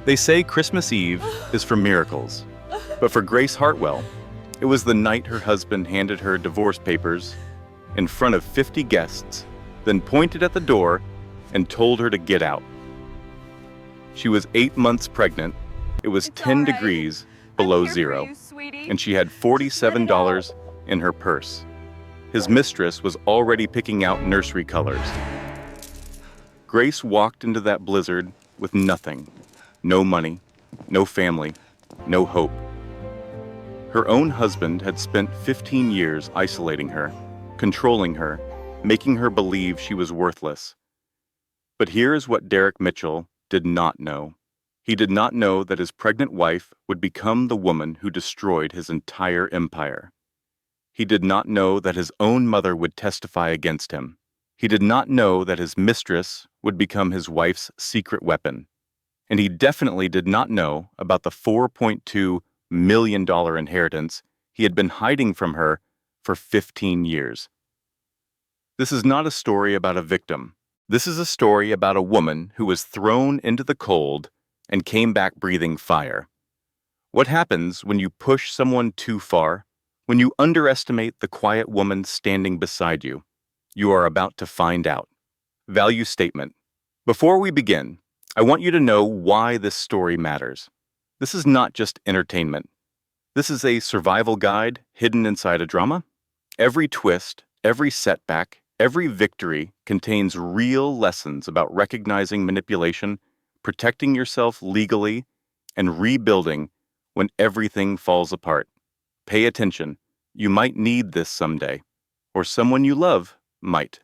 They say Christmas Eve is for miracles, but for Grace Hartwell, it was the night her husband handed her divorce papers in front of 50 guests, then pointed at the door and told her to get out. She was 8 months pregnant, it was It's 10 all right. degrees I'm below here for zero, you, sweetie. and she had Just let it $47 out. in her purse. His mistress was already picking out nursery colors. Grace walked into that blizzard with nothing. No money, no family, no hope. Her own husband had spent 15 years isolating her, controlling her, making her believe she was worthless. But here is what Derek Mitchell did not know. He did not know that his pregnant wife would become the woman who destroyed his entire empire. He did not know that his own mother would testify against him. He did not know that his mistress would become his wife's secret weapon. And he definitely did not know about the $4.2 million inheritance he had been hiding from her for 15 years. This is not a story about a victim. This is a story about a woman who was thrown into the cold and came back breathing fire. What happens when you push someone too far? When you underestimate the quiet woman standing beside you? You are about to find out. Value statement. Before we begin, I want you to know why this story matters. This is not just entertainment. This is a survival guide hidden inside a drama. Every twist, every setback, every victory contains real lessons about recognizing manipulation, protecting yourself legally, and rebuilding when everything falls apart. Pay attention. You might need this someday, or someone you love might.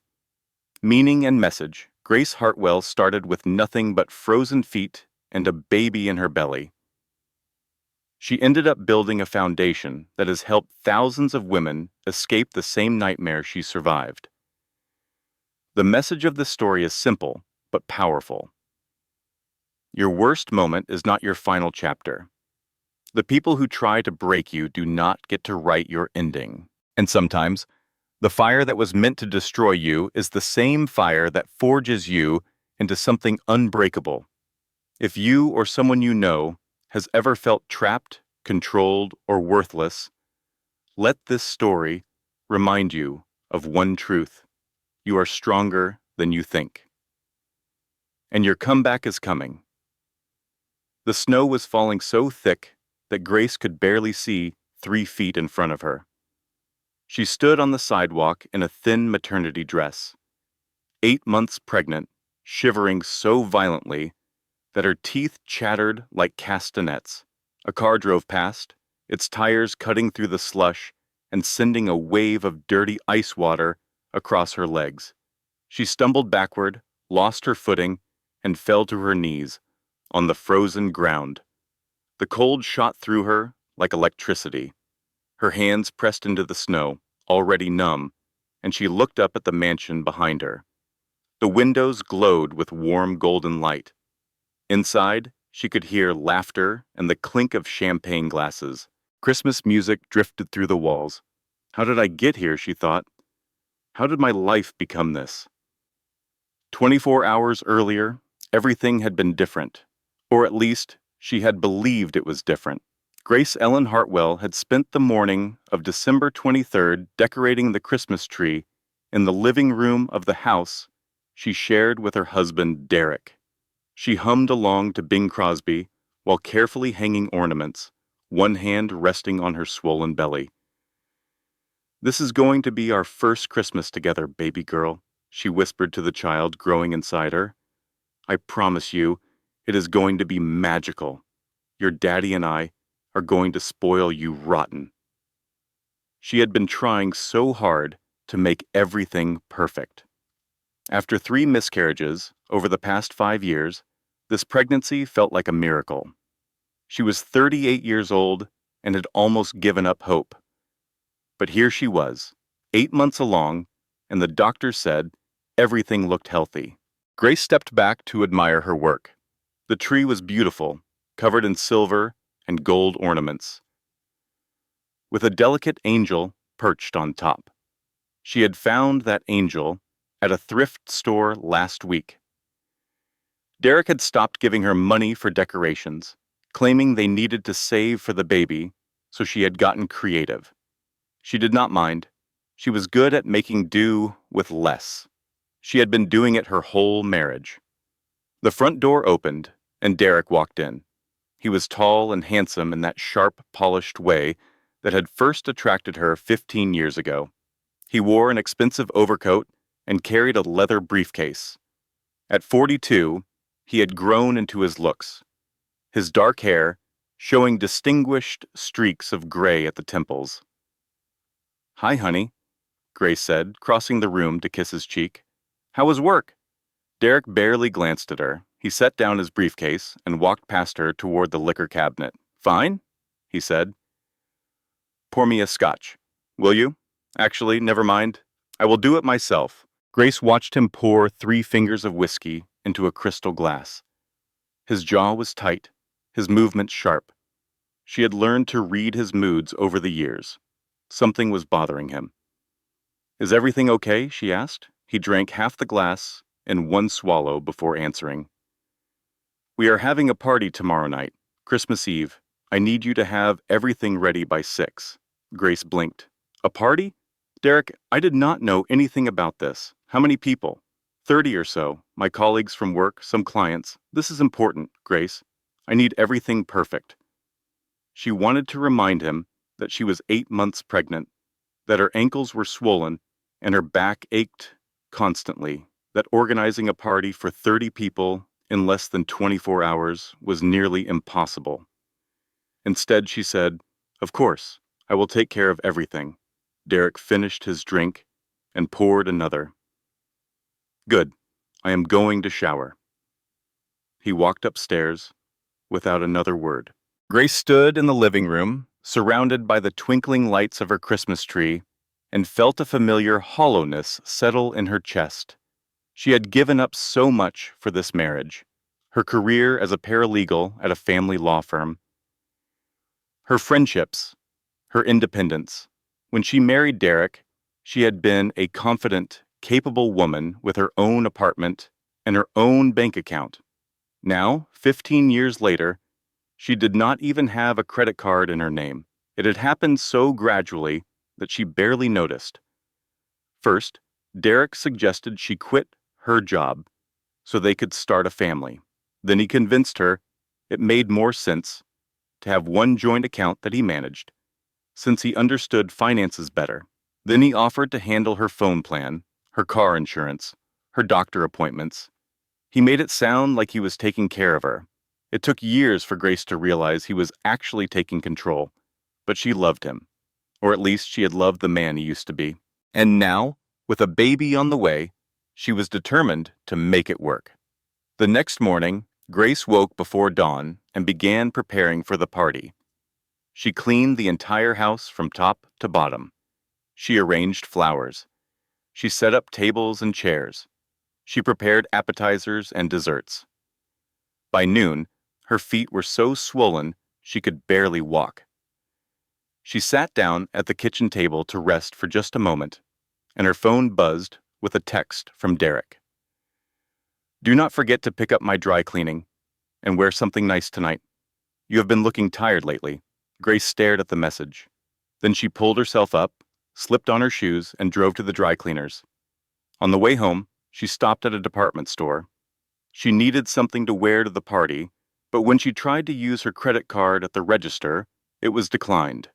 Meaning and message. Grace Hartwell started with nothing but frozen feet and a baby in her belly. She ended up building a foundation that has helped thousands of women escape the same nightmare she survived. The message of the story is simple, but powerful. Your worst moment is not your final chapter. The people who try to break you do not get to write your ending. And sometimes, the fire that was meant to destroy you is the same fire that forges you into something unbreakable. If you or someone you know has ever felt trapped, controlled, or worthless, let this story remind you of one truth. You are stronger than you think. And your comeback is coming. The snow was falling so thick that Grace could barely see 3 feet in front of her. She stood on the sidewalk in a thin maternity dress, 8 months pregnant, shivering so violently that her teeth chattered like castanets. A car drove past, its tires cutting through the slush and sending a wave of dirty ice water across her legs. She stumbled backward, lost her footing, and fell to her knees on the frozen ground. The cold shot through her like electricity. Her hands pressed into the snow, already numb, and she looked up at the mansion behind her. The windows glowed with warm golden light. Inside, she could hear laughter and the clink of champagne glasses. Christmas music drifted through the walls. How did I get here, she thought. How did my life become this? 24 hours earlier, everything had been different. Or at least, she had believed it was different. Grace Ellen Hartwell had spent the morning of December 23rd decorating the Christmas tree in the living room of the house she shared with her husband, Derek. She hummed along to Bing Crosby while carefully hanging ornaments, one hand resting on her swollen belly. "This is going to be our first Christmas together, baby girl," she whispered to the child growing inside her. "I promise you, it is going to be magical. Your daddy and I are going to spoil you rotten." She had been trying so hard to make everything perfect. After 3 miscarriages over the past 5 years, this pregnancy felt like a miracle. She was 38 years old and had almost given up hope. But here she was, 8 months along, and the doctor said everything looked healthy. Grace stepped back to admire her work. The tree was beautiful, covered in silver and gold ornaments, with a delicate angel perched on top. She had found that angel at a thrift store last week. Derek had stopped giving her money for decorations, claiming they needed to save for the baby, so she had gotten creative. She did not mind. She was good at making do with less. She had been doing it her whole marriage. The front door opened, and Derek walked in. He was tall and handsome in that sharp, polished way that had first attracted her 15 years ago. He wore an expensive overcoat and carried a leather briefcase. At 42, he had grown into his looks, his dark hair showing distinguished streaks of gray at the temples. "Hi, honey," Grace said, crossing the room to kiss his cheek. "How was work?" Derek barely glanced at her. He set down his briefcase and walked past her toward the liquor cabinet. "Fine," he said. "Pour me a scotch, will you? Actually, never mind. I will do it myself." Grace watched him pour 3 fingers of whiskey into a crystal glass. His jaw was tight, his movements sharp. She had learned to read his moods over the years. Something was bothering him. "Is everything okay?" she asked. He drank half the glass in one swallow before answering. "We are having a party tomorrow night, Christmas Eve. I need you to have everything ready by 6. Grace blinked. "A party?" "Derek, I did not know anything about this. How many people?" 30 or so. My colleagues from work, some clients. This is important, Grace. I need everything perfect." She wanted to remind him that she was 8 months pregnant, that her ankles were swollen and her back ached constantly, that organizing a party for 30 people in less than 24 hours was nearly impossible. Instead, she said, "Of course, I will take care of everything." Derek finished his drink and poured another. "Good. I am going to shower." He walked upstairs without another word. Grace stood in the living room, surrounded by the twinkling lights of her Christmas tree, and felt a familiar hollowness settle in her chest. She had given up so much for this marriage. Her career as a paralegal at a family law firm, her friendships, her independence. When she married Derek, she had been a confident, capable woman with her own apartment and her own bank account. Now, 15 years later, she did not even have a credit card in her name. It had happened so gradually that she barely noticed. First, Derek suggested she quit her job so they could start a family. Then he convinced her it made more sense to have one joint account that he managed, since he understood finances better. Then he offered to handle her phone plan, her car insurance, her doctor appointments. He made it sound like he was taking care of her. It took years for Grace to realize he was actually taking control, but she loved him, or at least she had loved the man he used to be. And now, with a baby on the way, she was determined to make it work. The next morning, Grace woke before dawn and began preparing for the party. She cleaned the entire house from top to bottom. She arranged flowers. She set up tables and chairs. She prepared appetizers and desserts. By noon, her feet were so swollen she could barely walk. She sat down at the kitchen table to rest for just a moment, and her phone buzzed with a text from Derek. "Do not forget to pick up my dry cleaning and wear something nice tonight. You have been looking tired lately." Grace stared at the message. Then she pulled herself up, slipped on her shoes, and drove to the dry cleaners. On the way home, she stopped at a department store. She needed something to wear to the party, but when she tried to use her credit card at the register, it was declined.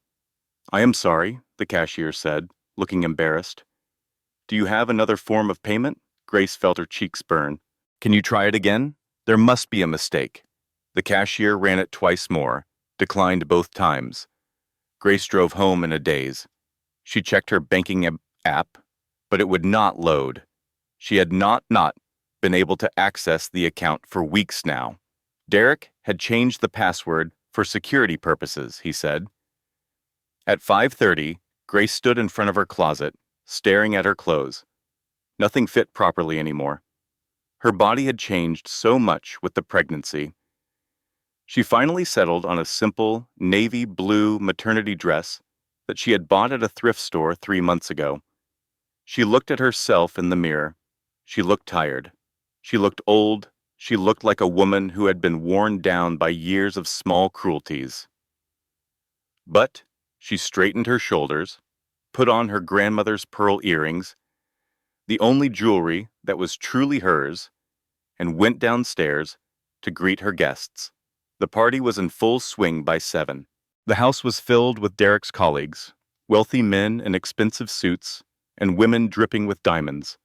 "I am sorry," the cashier said, looking embarrassed. "Do you have another form of payment?" Grace felt her cheeks burn. "Can you try it again? There must be a mistake." The cashier ran it twice more, declined both times. Grace drove home in a daze. She checked her banking app, but it would not load. She had not been able to access the account for weeks now. Derek had changed the password for security purposes, he said. At 5:30, Grace stood in front of her closet, staring at her clothes. Nothing fit properly anymore. Her body had changed so much with the pregnancy. She finally settled on a simple, navy blue maternity dress that she had bought at a thrift store 3 months ago. She looked at herself in the mirror. She looked tired. She looked old She looked like a woman who had been worn down by years of small cruelties. But she straightened her shoulders, put on her grandmother's pearl earrings, the only jewelry that was truly hers, and went downstairs to greet her guests. The party was in full swing by 7. The house was filled with Derek's colleagues, wealthy men in expensive suits, and women dripping with diamonds.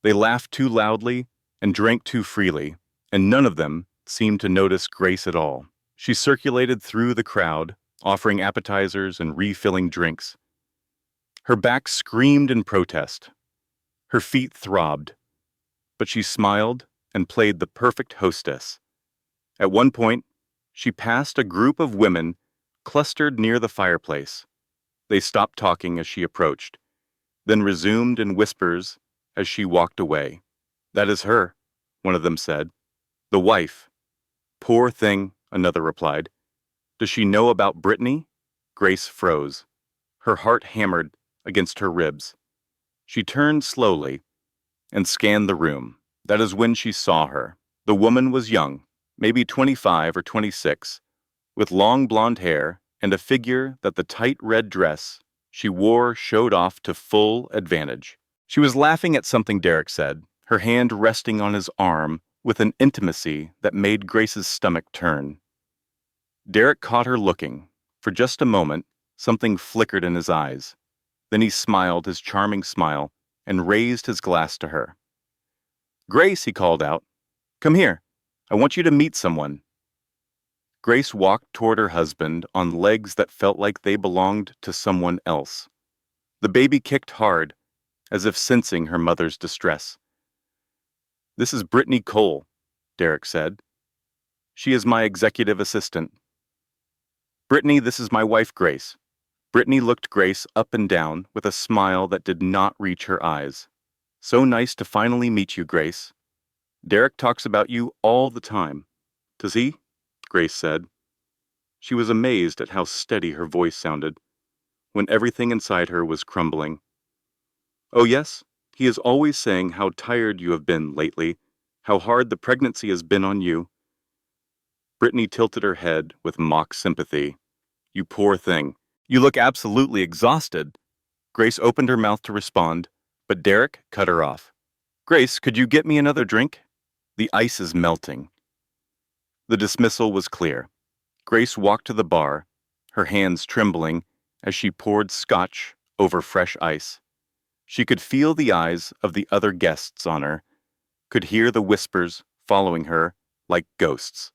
They laughed too loudly and drank too freely, and none of them seemed to notice Grace at all. She circulated through the crowd, offering appetizers and refilling drinks. Her back screamed in protest. Her feet throbbed, but she smiled and played the perfect hostess. At one point, she passed a group of women clustered near the fireplace. They stopped talking as she approached, then resumed in whispers as she walked away. "That is her," one of them said. "The wife." "Poor thing," another replied. "Does she know about Brittany?" Grace froze. Her heart hammered against her ribs. She turned slowly and scanned the room. That is when she saw her. The woman was young, maybe 25 or 26, with long blonde hair and a figure that the tight red dress she wore showed off to full advantage. She was laughing at something Derek said, her hand resting on his arm with an intimacy that made Grace's stomach turn. Derek caught her looking. For just a moment, something flickered in his eyes. Then he smiled his charming smile and raised his glass to her. "Grace," he called out, "come here. I want you to meet someone." Grace walked toward her husband on legs that felt like they belonged to someone else. The baby kicked hard, as if sensing her mother's distress. "This is Brittany Cole," Derek said. "She is my executive assistant." "Brittany, this is my wife, Grace." Brittany looked Grace up and down with a smile that did not reach her eyes. "So nice to finally meet you, Grace. Derek talks about you all the time." "Does he?" Grace said. She was amazed at how steady her voice sounded, when everything inside her was crumbling. "Oh yes, he is always saying how tired you have been lately, how hard the pregnancy has been on you." Brittany tilted her head with mock sympathy. "You poor thing. You look absolutely exhausted." Grace opened her mouth to respond, but Derek cut her off. "Grace, could you get me another drink? The ice is melting." The dismissal was clear. Grace walked to the bar, her hands trembling as she poured scotch over fresh ice. She could feel the eyes of the other guests on her, could hear the whispers following her like ghosts.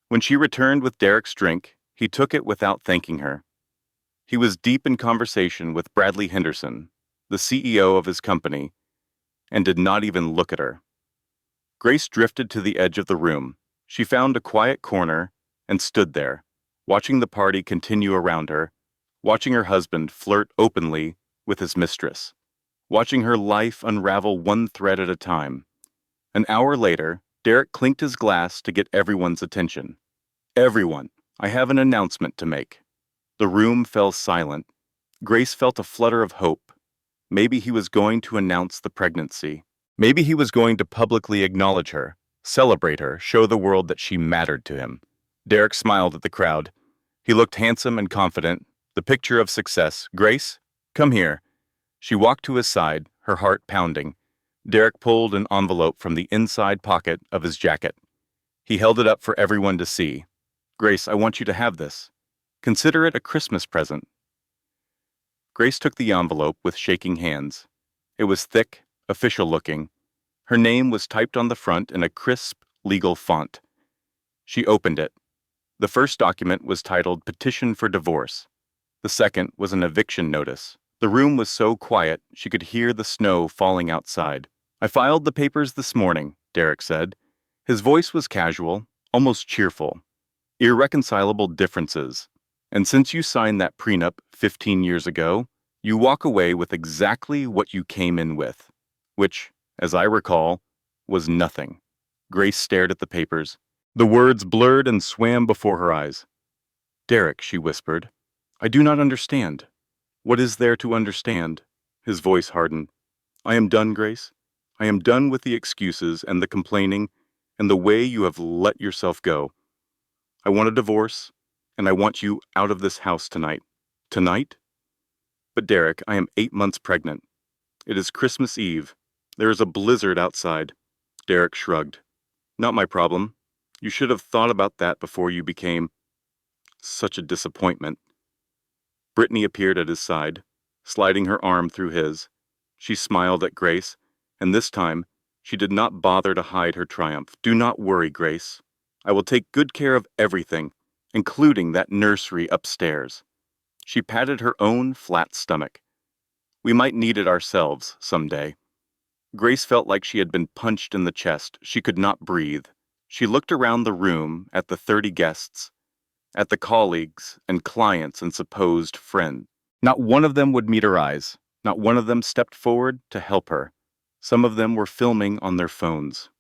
When she returned with Derek's drink, he took it without thanking her. He was deep in conversation with Bradley Henderson, the CEO of his company, and did not even look at her. Grace drifted to the edge of the room. She found a quiet corner and stood there, watching the party continue around her, watching her husband flirt openly with his mistress, watching her life unravel one thread at a time. An hour later, Derek clinked his glass to get everyone's attention. "Everyone, I have an announcement to make." The room fell silent. Grace felt a flutter of hope. Maybe he was going to announce the pregnancy. Maybe he was going to publicly acknowledge her, celebrate her, show the world that she mattered to him. Derek smiled at the crowd. He looked handsome and confident, the picture of success. "Grace, come here." She walked to his side, her heart pounding. Derek pulled an envelope from the inside pocket of his jacket. He held it up for everyone to see. "Grace, I want you to have this. Consider it a Christmas present." Grace took the envelope with shaking hands. It was thick, official-looking. Her name was typed on the front in a crisp, legal font. She opened it. The first document was titled Petition for Divorce. The second was an eviction notice. The room was so quiet she could hear the snow falling outside. "I filed the papers this morning," Derek said. His voice was casual, almost cheerful. "Irreconcilable differences. And since you signed that prenup 15 years ago, you walk away with exactly what you came in with, which, as I recall, was nothing." Grace stared at the papers. The words blurred and swam before her eyes. "Derek," she whispered, "I do not understand." "What is there to understand?" His voice hardened. "I am done, Grace. I am done with the excuses and the complaining and the way you have let yourself go. I want a divorce, and I want you out of this house tonight. Tonight? But Derek, I am 8 months pregnant. It is Christmas Eve. There is a blizzard outside. Derek shrugged. Not my problem. You should have thought about that before you became such a disappointment. Brittany appeared at his side, sliding her arm through his. She smiled at Grace, and this time, she did not bother to hide her triumph. Do not worry, Grace. I will take good care of everything, including that nursery upstairs. She patted her own flat stomach. We might need it ourselves someday. Grace felt like she had been punched in the chest. She could not breathe. She looked around the room at the 30 guests, at the colleagues and clients and supposed friends. Not one of them would meet her eyes. Not one of them stepped forward to help her. Some of them were filming on their phones.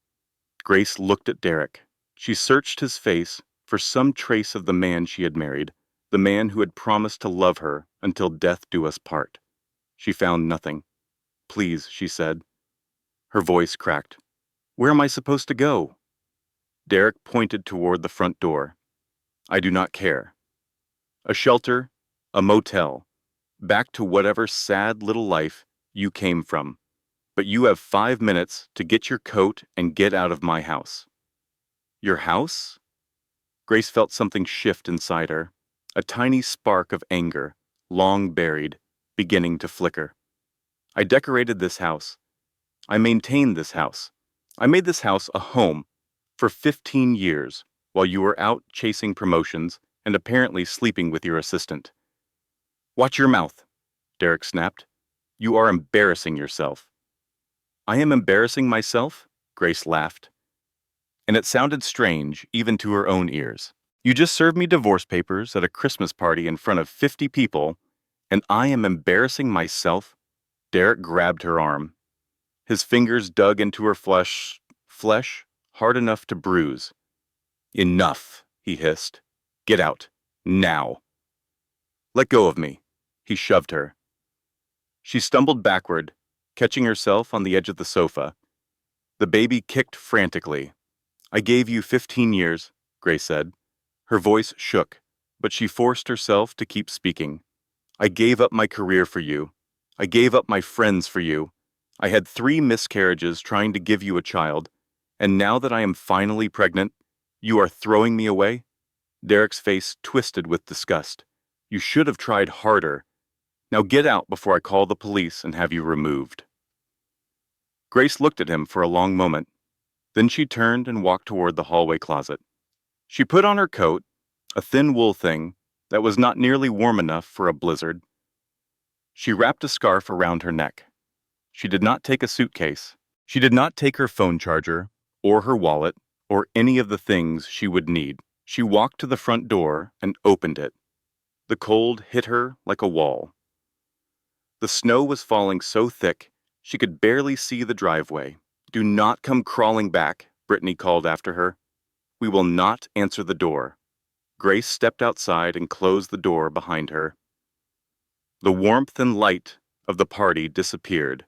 Grace looked at Derek. She searched his face for some trace of the man she had married, the man who had promised to love her until death do us part. She found nothing. Please, she said. Her voice cracked. Where am I supposed to go? Derek pointed toward the front door. I do not care. A shelter, a motel, back to whatever sad little life you came from. But you have 5 minutes to get your coat and get out of my house. Your house? Grace felt something shift inside her, a tiny spark of anger, long buried, beginning to flicker. I decorated this house. I maintained this house. I made this house a home for 15 years while you were out chasing promotions and apparently sleeping with your assistant. Watch your mouth, Derek snapped. You are embarrassing yourself. I am embarrassing myself? Grace laughed. And it sounded strange even to her own ears. You just served me divorce papers at a Christmas party in front of 50 people, and I am embarrassing myself? Derek grabbed her arm. His fingers dug into her flesh hard enough to bruise. Enough, he hissed. Get out, now. Let go of me. He shoved her. She stumbled backward, catching herself on the edge of the sofa. The baby kicked frantically. I gave you 15 years, Grace said. Her voice shook, but she forced herself to keep speaking. I gave up my career for you. I gave up my friends for you. I had 3 miscarriages trying to give you a child, and now that I am finally pregnant, you are throwing me away? Derek's face twisted with disgust. You should have tried harder. Now get out before I call the police and have you removed. Grace looked at him for a long moment. Then she turned and walked toward the hallway closet. She put on her coat, a thin wool thing that was not nearly warm enough for a blizzard. She wrapped a scarf around her neck. She did not take a suitcase. She did not take her phone charger, or her wallet, or any of the things she would need. She walked to the front door and opened it. The cold hit her like a wall. The snow was falling so thick, she could barely see the driveway. Do not come crawling back, Brittany called after her. We will not answer the door. Grace stepped outside and closed the door behind her. The warmth and light of the party disappeared.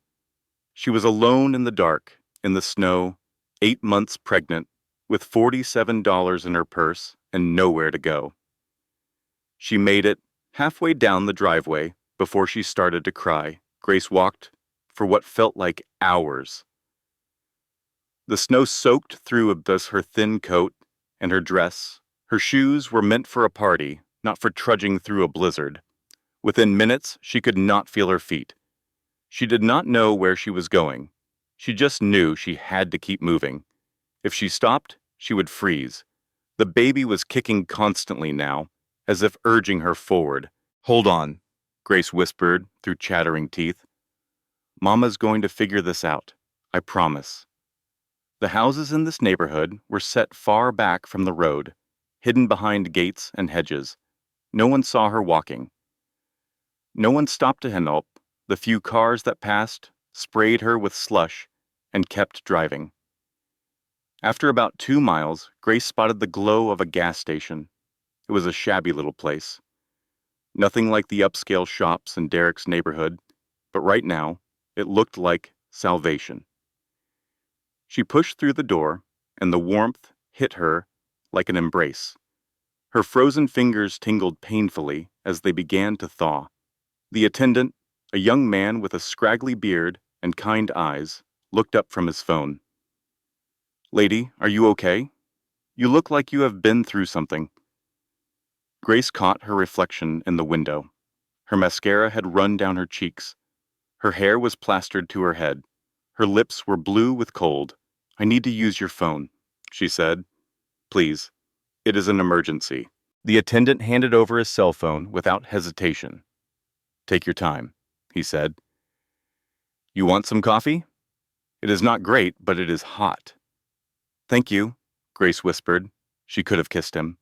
She was alone in the dark, in the snow, 8 months pregnant, with $47 in her purse and nowhere to go. She made it halfway down the driveway before she started to cry. Grace walked for what felt like hours. The snow soaked through her thin coat and her dress. Her shoes were meant for a party, not for trudging through a blizzard. Within minutes, she could not feel her feet. She did not know where she was going. She just knew she had to keep moving. If she stopped, she would freeze. The baby was kicking constantly now, as if urging her forward. Hold on, Grace whispered through chattering teeth. Mama's going to figure this out, I promise. The houses in this neighborhood were set far back from the road, hidden behind gates and hedges. No one saw her walking. No one stopped to help. The few cars that passed sprayed her with slush and kept driving. After about 2 miles, Grace spotted the glow of a gas station. It was a shabby little place. Nothing like the upscale shops in Derek's neighborhood, but right now, it looked like salvation. She pushed through the door, and the warmth hit her like an embrace. Her frozen fingers tingled painfully as they began to thaw. The attendant, a young man with a scraggly beard and kind eyes, looked up from his phone. "Lady, are you okay? You look like you have been through something." Grace caught her reflection in the window. Her mascara had run down her cheeks. Her hair was plastered to her head. Her lips were blue with cold. "I need to use your phone," she said. "Please, it is an emergency." The attendant handed over his cell phone without hesitation. "Take your time," he said. "You want some coffee? It is not great, but it is hot." "Thank you," Grace whispered. She could have kissed him.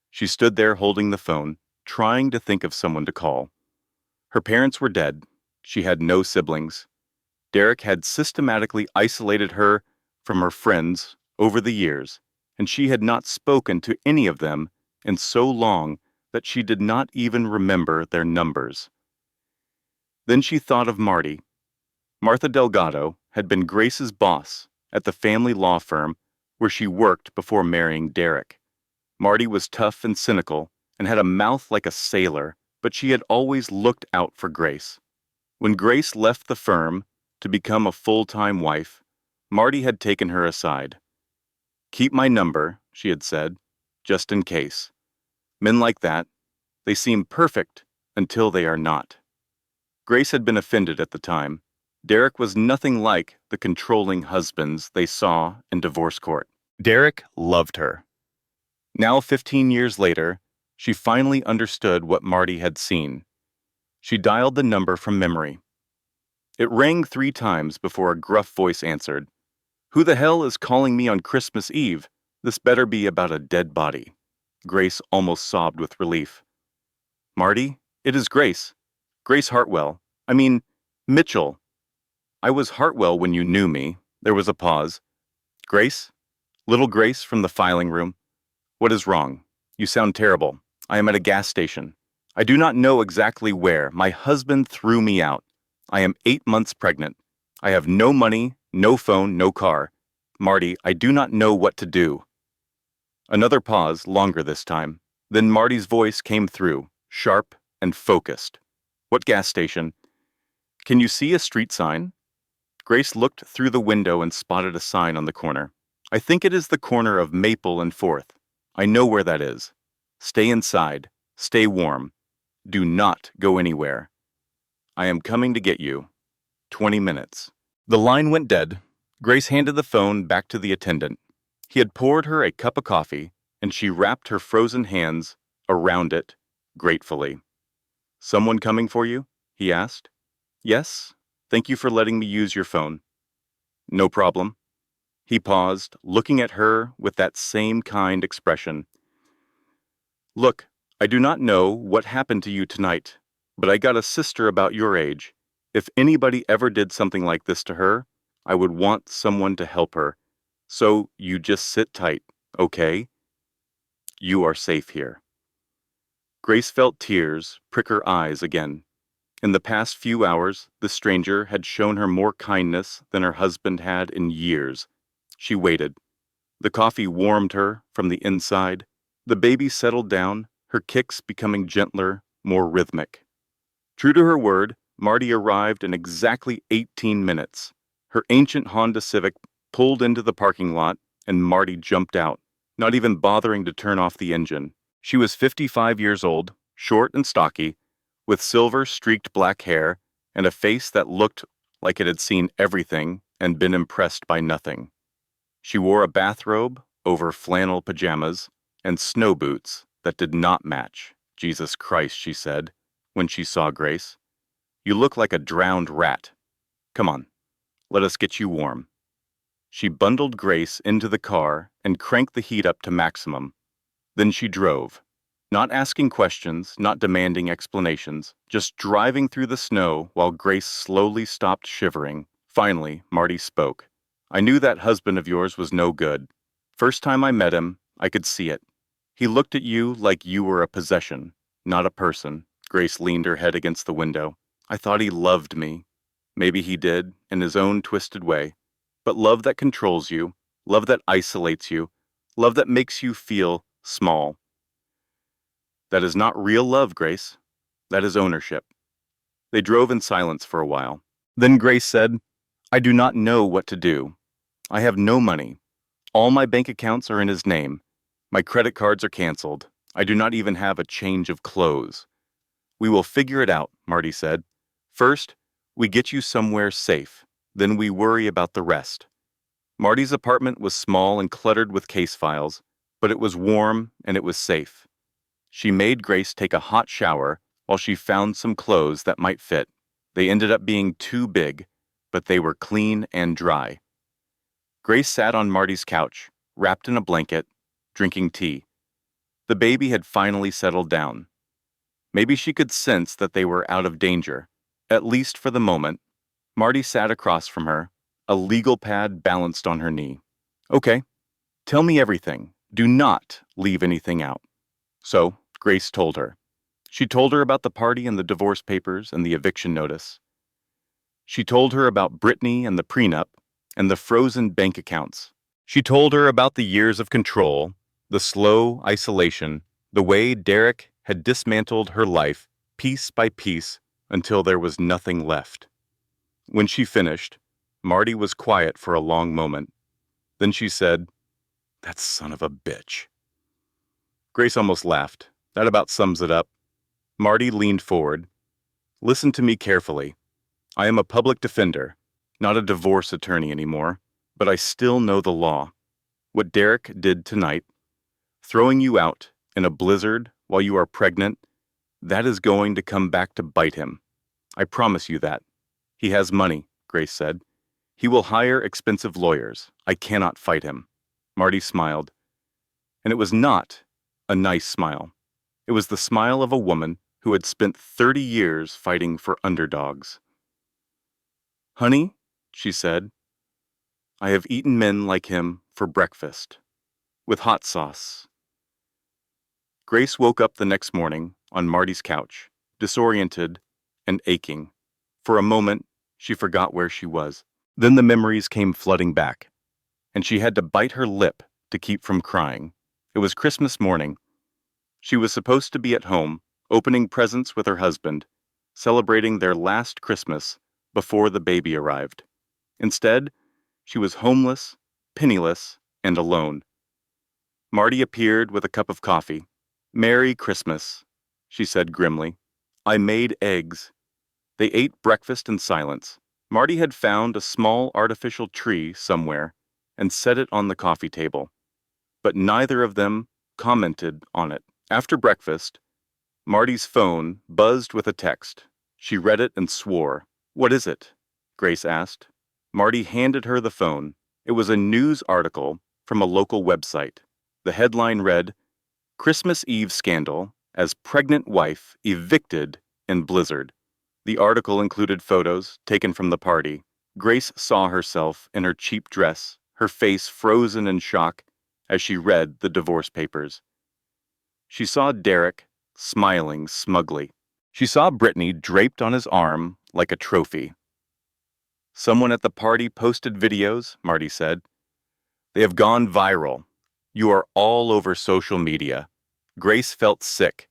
She stood there holding the phone, trying to think of someone to call. Her parents were dead. She had no siblings. Derek had systematically isolated her from her friends over the years, and she had not spoken to any of them in so long that she did not even remember their numbers. Then she thought of Marty. Martha Delgado had been Grace's boss at the family law firm where she worked before marrying Derek. Marty was tough and cynical and had a mouth like a sailor, but she had always looked out for Grace. When Grace left the firm to become a full-time wife, Marty had taken her aside. "Keep my number," she had said, "just in case. Men like that, they seem perfect until they are not." Grace had been offended at the time. Derek was nothing like the controlling husbands they saw in divorce court. Derek loved her. Now, 15 years later, she finally understood what Marty had seen. She dialed the number from memory. It rang 3 times before a gruff voice answered. "Who the hell is calling me on Christmas Eve? This better be about a dead body." Grace almost sobbed with relief. "Marty, it is Grace. Grace Hartwell. I mean, Mitchell. I was Hartwell when you knew me." There was a pause. "Grace? Little Grace from the filing room. What is wrong? You sound terrible. I am at a gas station. I do not know exactly where. My husband threw me out. I am 8 months pregnant. I have no money, no phone, no car. Marty, I do not know what to do." Another pause, longer this time. Then Marty's voice came through, sharp and focused. "What gas station? Can you see a street sign?" Grace looked through the window and spotted a sign on the corner. "I think it is the corner of Maple and 4th. I know where that is. Stay inside. Stay warm. Do not go anywhere. I am coming to get you. 20 minutes. The line went dead. Grace handed the phone back to the attendant. He had poured her a cup of coffee, and she wrapped her frozen hands around it gratefully. "Someone coming for you?" he asked. "Yes. Thank you for letting me use your phone." "No problem." He paused, looking at her with that same kind expression. "Look, I do not know what happened to you tonight, but I got a sister about your age. If anybody ever did something like this to her, I would want someone to help her. So you just sit tight, okay? You are safe here." Grace felt tears prick her eyes again. In the past few hours, the stranger had shown her more kindness than her husband had in years. She waited. The coffee warmed her from the inside. The baby settled down, her kicks becoming gentler, more rhythmic. True to her word, Marty arrived in exactly 18 minutes. Her ancient Honda Civic pulled into the parking lot, and Marty jumped out, not even bothering to turn off the engine. She was 55 years old, short and stocky, with silver-streaked black hair and a face that looked like it had seen everything and been impressed by nothing. She wore a bathrobe over flannel pajamas and snow boots that did not match. "Jesus Christ," she said, when she saw Grace. "You look like a drowned rat. Come on, let us get you warm." She bundled Grace into the car and cranked the heat up to maximum. Then she drove, not asking questions, not demanding explanations, just driving through the snow while Grace slowly stopped shivering. Finally, Marty spoke. "I knew that husband of yours was no good. First time I met him, I could see it. He looked at you like you were a possession, not a person." Grace leaned her head against the window. "I thought he loved me. Maybe he did, in his own twisted way. But love that controls you, love that isolates you, love that makes you feel small. That is not real love, Grace. That is ownership. They drove in silence for a while. Then Grace said, I do not know what to do. I have no money. All my bank accounts are in his name. My credit cards are canceled. I do not even have a change of clothes. We will figure it out, Marty said. First, we get you somewhere safe. Then we worry about the rest. Marty's apartment was small and cluttered with case files, but it was warm and it was safe. She made Grace take a hot shower while she found some clothes that might fit. They ended up being too big, but they were clean and dry. Grace sat on Marty's couch, wrapped in a blanket, drinking tea. The baby had finally settled down. Maybe she could sense that they were out of danger, at least for the moment. Marty sat across from her, a legal pad balanced on her knee. Okay, tell me everything. Do not leave anything out. So, Grace told her. She told her about the party and the divorce papers and the eviction notice. She told her about Brittany and the prenup and the frozen bank accounts. She told her about the years of control, the slow isolation, the way Derek had dismantled her life piece by piece until there was nothing left. When she finished, Marty was quiet for a long moment. Then she said, That son of a bitch. Grace almost laughed. That about sums it up. Marty leaned forward. Listen to me carefully. I am a public defender, not a divorce attorney anymore, but I still know the law. What Derek did tonight, throwing you out in a blizzard while you are pregnant, that is going to come back to bite him. I promise you that. He has money, Grace said. He will hire expensive lawyers. I cannot fight him. Marty smiled. And it was not a nice smile. It was the smile of a woman who had spent 30 years fighting for underdogs. Honey, she said, I have eaten men like him for breakfast, with hot sauce. Grace woke up the next morning on Marty's couch, disoriented and aching. For a moment, she forgot where she was. Then the memories came flooding back, and she had to bite her lip to keep from crying. It was Christmas morning. She was supposed to be at home, opening presents with her husband, celebrating their last Christmas before the baby arrived. Instead, she was homeless, penniless, and alone. Marty appeared with a cup of coffee. Merry Christmas, she said grimly. I made eggs. They ate breakfast in silence. Marty had found a small artificial tree somewhere and set it on the coffee table, but neither of them commented on it. After breakfast, Marty's phone buzzed with a text. She read it and swore. What is it? Grace asked. Marty handed her the phone. It was a news article from a local website. The headline read, Christmas Eve Scandal as Pregnant Wife Evicted in Blizzard. The article included photos taken from the party. Grace saw herself in her cheap dress, her face frozen in shock as she read the divorce papers. She saw Derek smiling smugly. She saw Brittany draped on his arm like a trophy. Someone at the party posted videos, Marty said. They have gone viral. You are all over social media. Grace felt sick.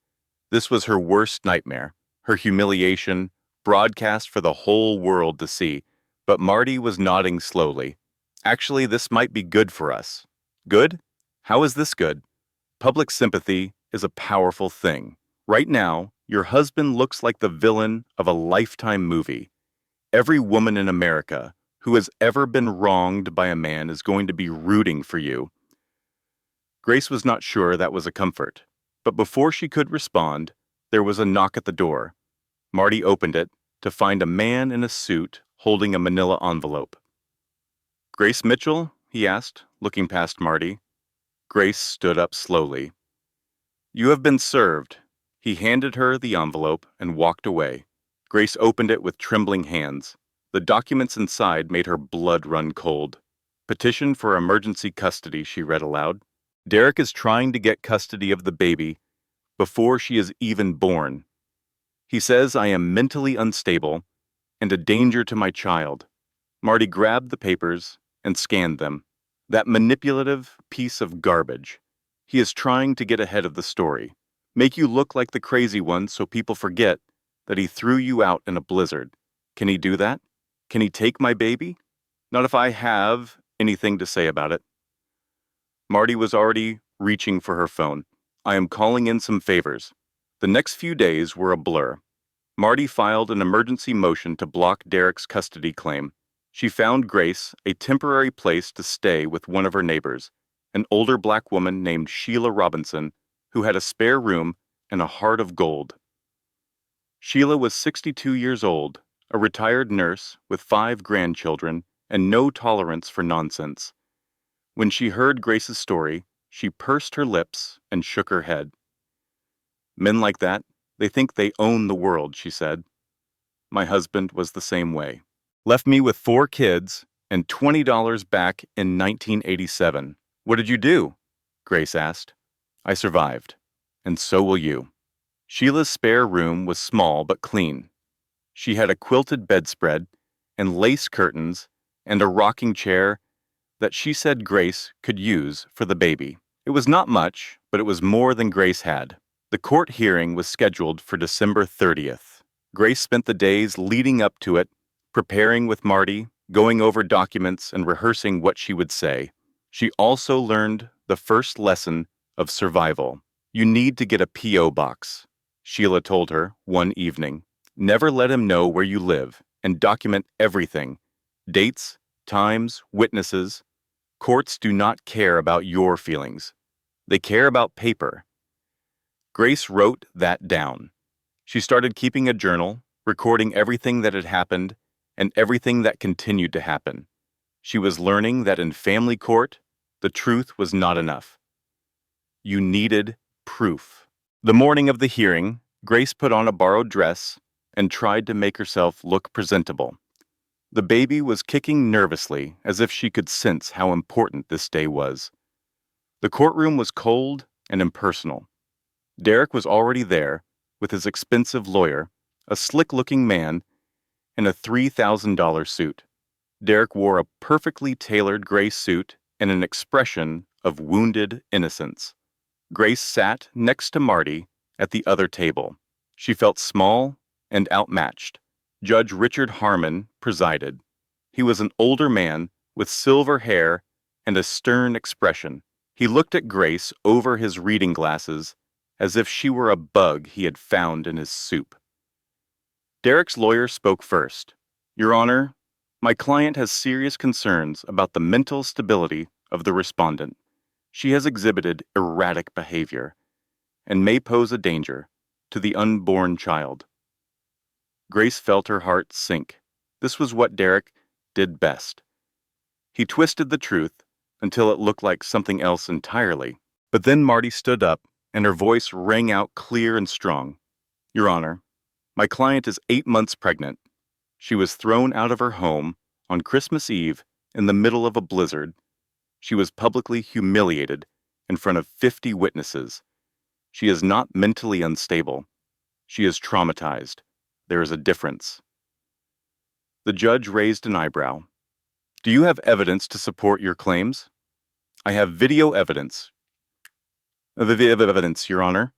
This was her worst nightmare, her humiliation, broadcast for the whole world to see. But Marty was nodding slowly. Actually, this might be good for us. Good? How is this good? Public sympathy is a powerful thing. Right now, your husband looks like the villain of a Lifetime movie. Every woman in America who has ever been wronged by a man is going to be rooting for you. Grace was not sure that was a comfort, but before she could respond, there was a knock at the door. Marty opened it to find a man in a suit holding a manila envelope. Grace Mitchell? He asked, looking past Marty. Grace stood up slowly. You have been served. He handed her the envelope and walked away. Grace opened it with trembling hands. The documents inside made her blood run cold. Petition for emergency custody, she read aloud. Derek is trying to get custody of the baby before she is even born. He says I am mentally unstable and a danger to my child. Marty grabbed the papers and scanned them. That manipulative piece of garbage. He is trying to get ahead of the story, make you look like the crazy one so people forget that he threw you out in a blizzard. Can he do that? Can he take my baby? Not if I have anything to say about it. Marty was already reaching for her phone. I am calling in some favors. The next few days were a blur. Marty filed an emergency motion to block Derek's custody claim. She found Grace a temporary place to stay with one of her neighbors, an older black woman named Sheila Robinson, who had a spare room and a heart of gold. Sheila was 62 years old, a retired nurse with 5 grandchildren and no tolerance for nonsense. When she heard Grace's story, she pursed her lips and shook her head. Men like that, they think they own the world, she said. My husband was the same way. Left me with 4 kids and $20 back in 1987. What did you do? Grace asked. I survived, and so will you. Sheila's spare room was small but clean. She had a quilted bedspread and lace curtains and a rocking chair that she said Grace could use for the baby. It was not much, but it was more than Grace had. The court hearing was scheduled for December 30th. Grace spent the days leading up to it, preparing with Marty, going over documents and rehearsing what she would say. She also learned the first lesson of survival. You need to get a P.O. box, Sheila told her one evening. Never let him know where you live and document everything. Dates, times, witnesses. Courts do not care about your feelings. They care about paper. Grace wrote that down. She started keeping a journal, recording everything that had happened and everything that continued to happen. She was learning that in family court, the truth was not enough. You needed proof. The morning of the hearing, Grace put on a borrowed dress and tried to make herself look presentable. The baby was kicking nervously as if she could sense how important this day was. The courtroom was cold and impersonal. Derek was already there with his expensive lawyer, a slick-looking man, in a $3,000 suit. Derek wore a perfectly tailored gray suit and an expression of wounded innocence. Grace sat next to Marty at the other table. She felt small and outmatched. Judge Richard Harmon presided. He was an older man with silver hair and a stern expression. He looked at Grace over his reading glasses as if she were a bug he had found in his soup. Derek's lawyer spoke first. Your Honor, my client has serious concerns about the mental stability of the respondent. She has exhibited erratic behavior and may pose a danger to the unborn child. Grace felt her heart sink. This was what Derek did best. He twisted the truth until it looked like something else entirely. But then Marty stood up, and her voice rang out clear and strong. Your Honor, my client is 8 months pregnant. She was thrown out of her home on Christmas Eve in the middle of a blizzard. She was publicly humiliated in front of 50 witnesses. She is not mentally unstable. She is traumatized. There is a difference. The judge raised an eyebrow. Do you have evidence to support your claims? I have video evidence. Evidence, Your Honor.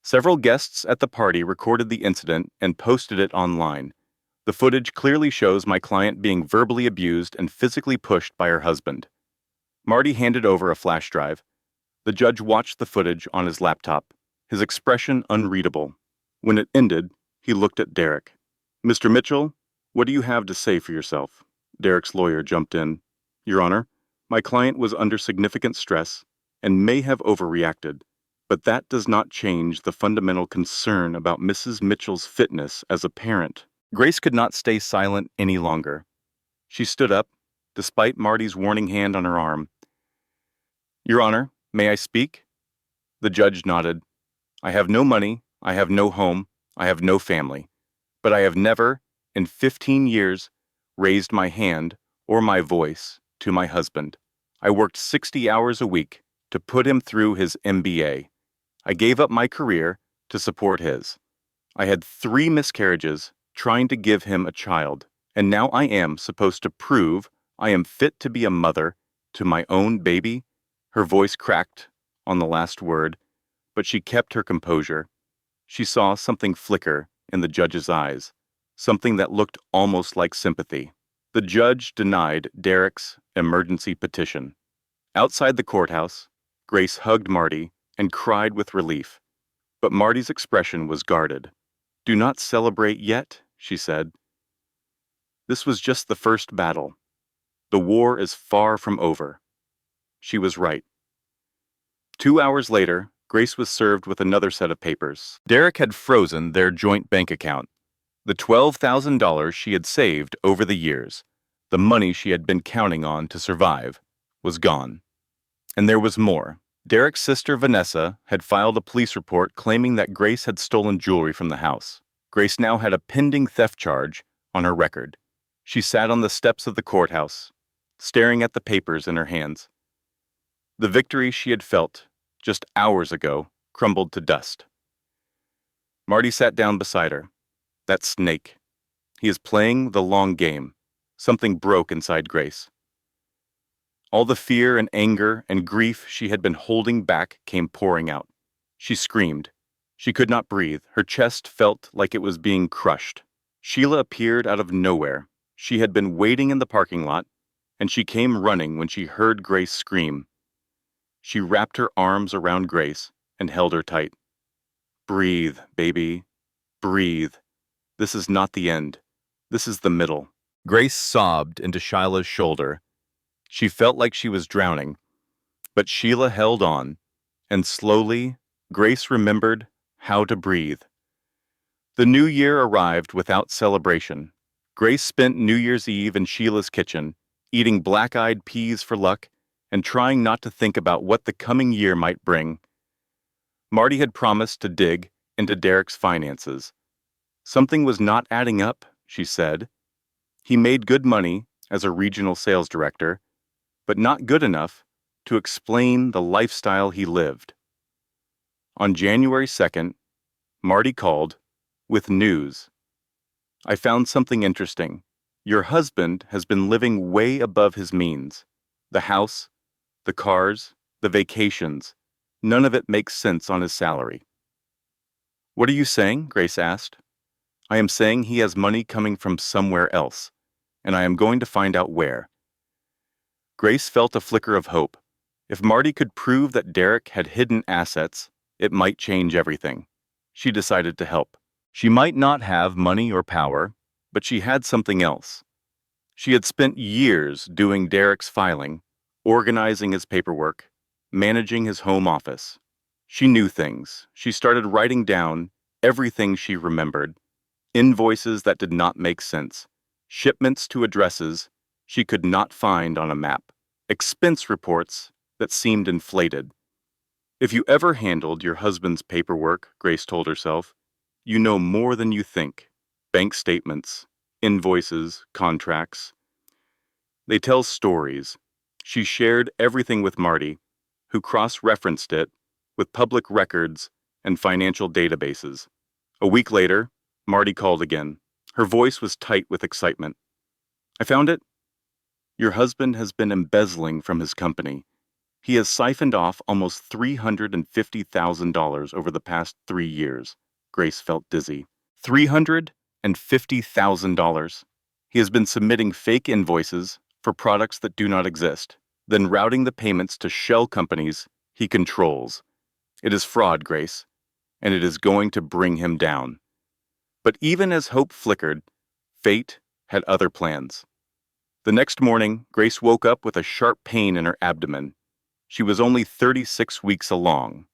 Several guests at the party recorded the incident and posted it online. The footage clearly shows my client being verbally abused and physically pushed by her husband. Marty handed over a flash drive. The judge watched the footage on his laptop, his expression unreadable. When it ended, he looked at Derek. Mr. Mitchell, what do you have to say for yourself? Derek's lawyer jumped in. Your Honor, my client was under significant stress and may have overreacted, but that does not change the fundamental concern about Mrs. Mitchell's fitness as a parent. Grace could not stay silent any longer. She stood up, despite Marty's warning hand on her arm. Your Honor, may I speak? The judge nodded. I have no money, I have no home, I have no family, but I have never, in 15 years, raised my hand or my voice to my husband. I worked 60 hours a week to put him through his MBA. I gave up my career to support his. I had 3 miscarriages trying to give him a child, and now I am supposed to prove I am fit to be a mother To my own baby? Her voice cracked on the last word, but she kept her composure. She saw something flicker in the judge's eyes, something that looked almost like sympathy. The judge denied Derek's emergency petition. Outside the courthouse, Grace hugged Marty and cried with relief, but Marty's expression was guarded. "Do not celebrate yet," she said. "This was just the first battle. The war is far from over." She was right. 2 hours later, Grace was served with another set of papers. Derek had frozen their joint bank account. The $12,000 she had saved over the years, the money she had been counting on to survive, was gone. And there was more. Derek's sister Vanessa had filed a police report claiming that Grace had stolen jewelry from the house. Grace now had a pending theft charge on her record. She sat on the steps of the courthouse, staring at the papers in her hands. The victory she had felt just hours ago crumbled to dust. Marty sat down beside her. That snake. He is playing the long game. Something broke inside Grace. All the fear and anger and grief she had been holding back came pouring out. She screamed. She could not breathe. Her chest felt like it was being crushed. Sheila appeared out of nowhere. She had been waiting in the parking lot, and she came running when she heard Grace scream. She wrapped her arms around Grace and held her tight. "Breathe, baby. Breathe. This is not the end. This is the middle." Grace sobbed into Sheila's shoulder. She felt like she was drowning, but Sheila held on, and slowly, Grace remembered how to breathe. The new year arrived without celebration. Grace spent New Year's Eve in Sheila's kitchen, eating black-eyed peas for luck and trying not to think about what the coming year might bring. Marty had promised to dig into Derek's finances. Something was not adding up, she said. He made good money as a regional sales director, but not good enough to explain the lifestyle he lived. On January 2nd, Marty called with news. "I found something interesting. Your husband has been living way above his means. The house, the cars, the vacations, none of it makes sense on his salary." "What are you saying?" Grace asked. "I am saying he has money coming from somewhere else, and I am going to find out where." Grace felt a flicker of hope. If Marty could prove that Derek had hidden assets, it might change everything. She decided to help. She might not have money or power, but she had something else. She had spent years doing Derek's filing, organizing his paperwork, managing his home office. She knew things. She started writing down everything she remembered, invoices that did not make sense, shipments to addresses she could not find on a map, expense reports that seemed inflated. If you ever handled your husband's paperwork, Grace told herself, you know more than you think. Bank statements, invoices, contracts. They tell stories. She shared everything with Marty, who cross-referenced it with public records and financial databases. A week later, Marty called again. Her voice was tight with excitement. "I found it. Your husband has been embezzling from his company. He has siphoned off almost $350,000 over the past 3 years. Grace felt dizzy. $350,000. He has been submitting fake invoices for products that do not exist, then routing the payments to shell companies he controls. It is fraud, Grace, and it is going to bring him down." But even as hope flickered, fate had other plans. The next morning, Grace woke up with a sharp pain in her abdomen. She was only 36 weeks along.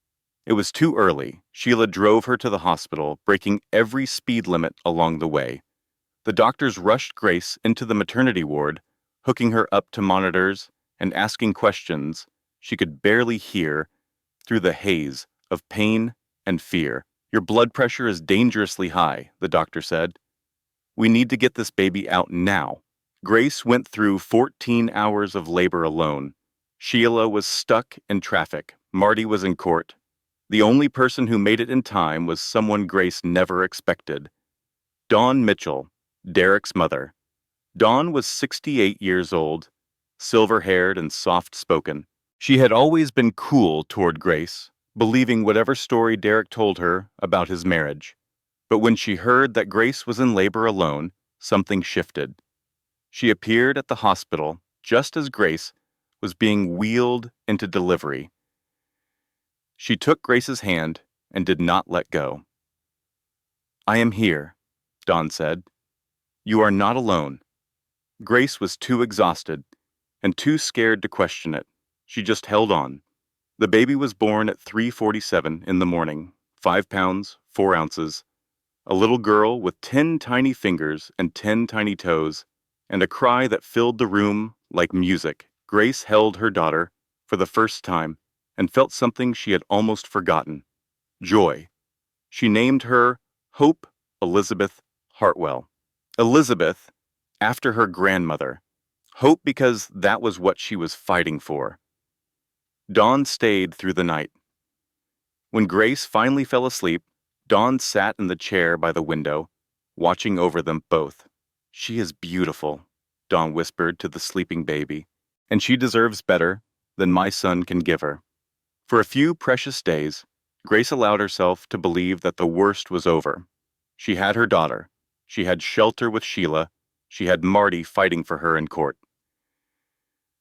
It was too early. Sheila drove her to the hospital, breaking every speed limit along the way. The doctors rushed Grace into the maternity ward, hooking her up to monitors and asking questions she could barely hear through the haze of pain and fear. "Your blood pressure is dangerously high," the doctor said. "We need to get this baby out now." Grace went through 14 hours of labor alone. Sheila was stuck in traffic. Marty was in court. The only person who made it in time was someone Grace never expected. Dawn Mitchell, Derek's mother. Dawn was 68 years old silver-haired and soft-spoken. She had always been cool toward Grace, believing whatever story Derek told her about his marriage. But when she heard that Grace was in labor alone, something shifted. She appeared at the hospital just as Grace was being wheeled into delivery. She took Grace's hand and did not let go. "I am here," Dawn said. "You are not alone." Grace was too exhausted and too scared to question it. She just held on. The baby was born at 3:47 in the morning, 5 pounds, 4 ounces, a little girl with 10 tiny fingers and 10 tiny toes, and a cry that filled the room like music. Grace held her daughter for the first time and felt something she had almost forgotten: joy. She named her Hope Elizabeth Hartwell. Elizabeth, after her grandmother. Hope because that was what she was fighting for. Dawn stayed through the night. When Grace finally fell asleep, Dawn sat in the chair by the window, watching over them both. "She is beautiful," Dawn whispered to the sleeping baby, "and she deserves better than my son can give her." For a few precious days, Grace allowed herself to believe that the worst was over. She had her daughter. She had shelter with Sheila. She had Marty fighting for her in court.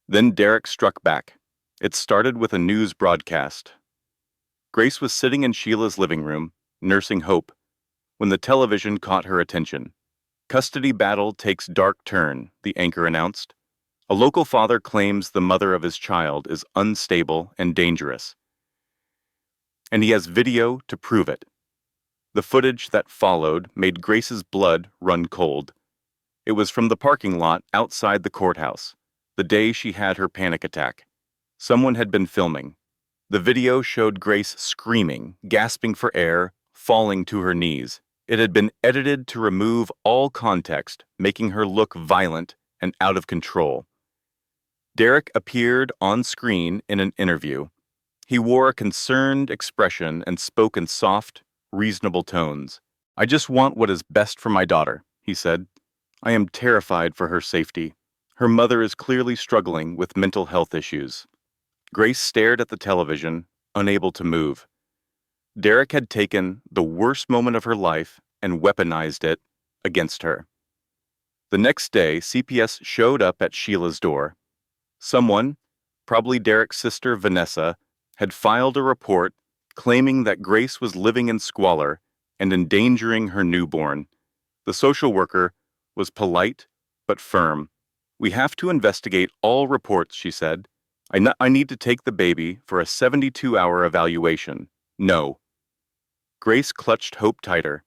Then Derek struck back. It started with a news broadcast. Grace was sitting in Sheila's living room, nursing Hope, when the television caught her attention. "Custody battle takes dark turn," the anchor announced. "A local father claims the mother of his child is unstable and dangerous. And he has video to prove it." The footage that followed made Grace's blood run cold. It was from the parking lot outside the courthouse, the day she had her panic attack. Someone had been filming. The video showed Grace screaming, gasping for air, falling to her knees. It had been edited to remove all context, making her look violent and out of control. Derek appeared on screen in an interview. He wore a concerned expression and spoke in soft, reasonable tones. "I just want what is best for my daughter," he said. "I am terrified for her safety. Her mother is clearly struggling with mental health issues." Grace stared at the television, unable to move. Derek had taken the worst moment of her life and weaponized it against her. The next day, CPS showed up at Sheila's door. Someone, probably Derek's sister Vanessa, had filed a report claiming that Grace was living in squalor and endangering her newborn. The social worker was polite but firm. "We have to investigate all reports," she said. I need to take the baby for a 72-hour evaluation." "No." Grace clutched Hope tighter.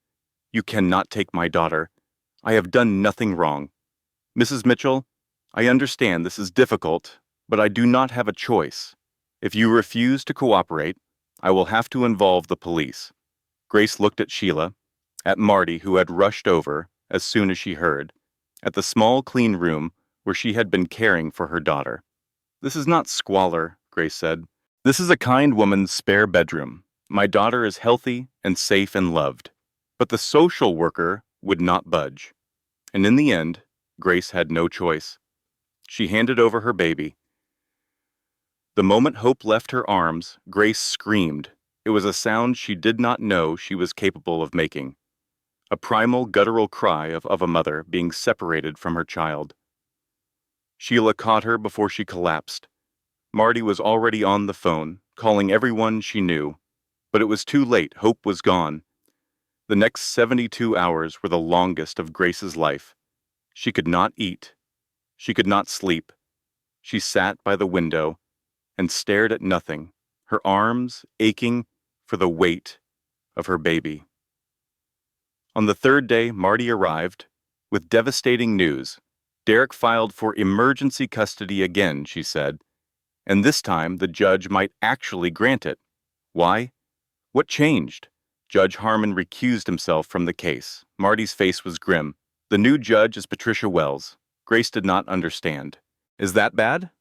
"You cannot take my daughter. I have done nothing wrong. Mrs. Mitchell, I understand this is difficult, but I do not have a choice. If you refuse to cooperate, I will have to involve the police." Grace looked at Sheila, at Marty, who had rushed over as soon as she heard, at the small clean room where she had been caring for her daughter. "This is not squalor," Grace said. "This is a kind woman's spare bedroom. My daughter is healthy and safe and loved." But the social worker would not budge. And in the end, Grace had no choice. She handed over her baby. The moment Hope left her arms, Grace screamed. It was a sound she did not know she was capable of making. A primal, guttural cry of a mother being separated from her child. Sheila caught her before she collapsed. Marty was already on the phone, calling everyone she knew. But it was too late. Hope was gone. The next 72 hours were the longest of Grace's life. She could not eat. She could not sleep. She sat by the window and stared at nothing, her arms aching for the weight of her baby. On the third day, Marty arrived with devastating news. Derek filed for emergency custody again, she said, and this time the judge might actually grant it. Why? What changed? Judge Harmon recused himself from the case. Marty's face was grim. "The new judge is Patricia Wells." Grace did not understand. "Is that bad?"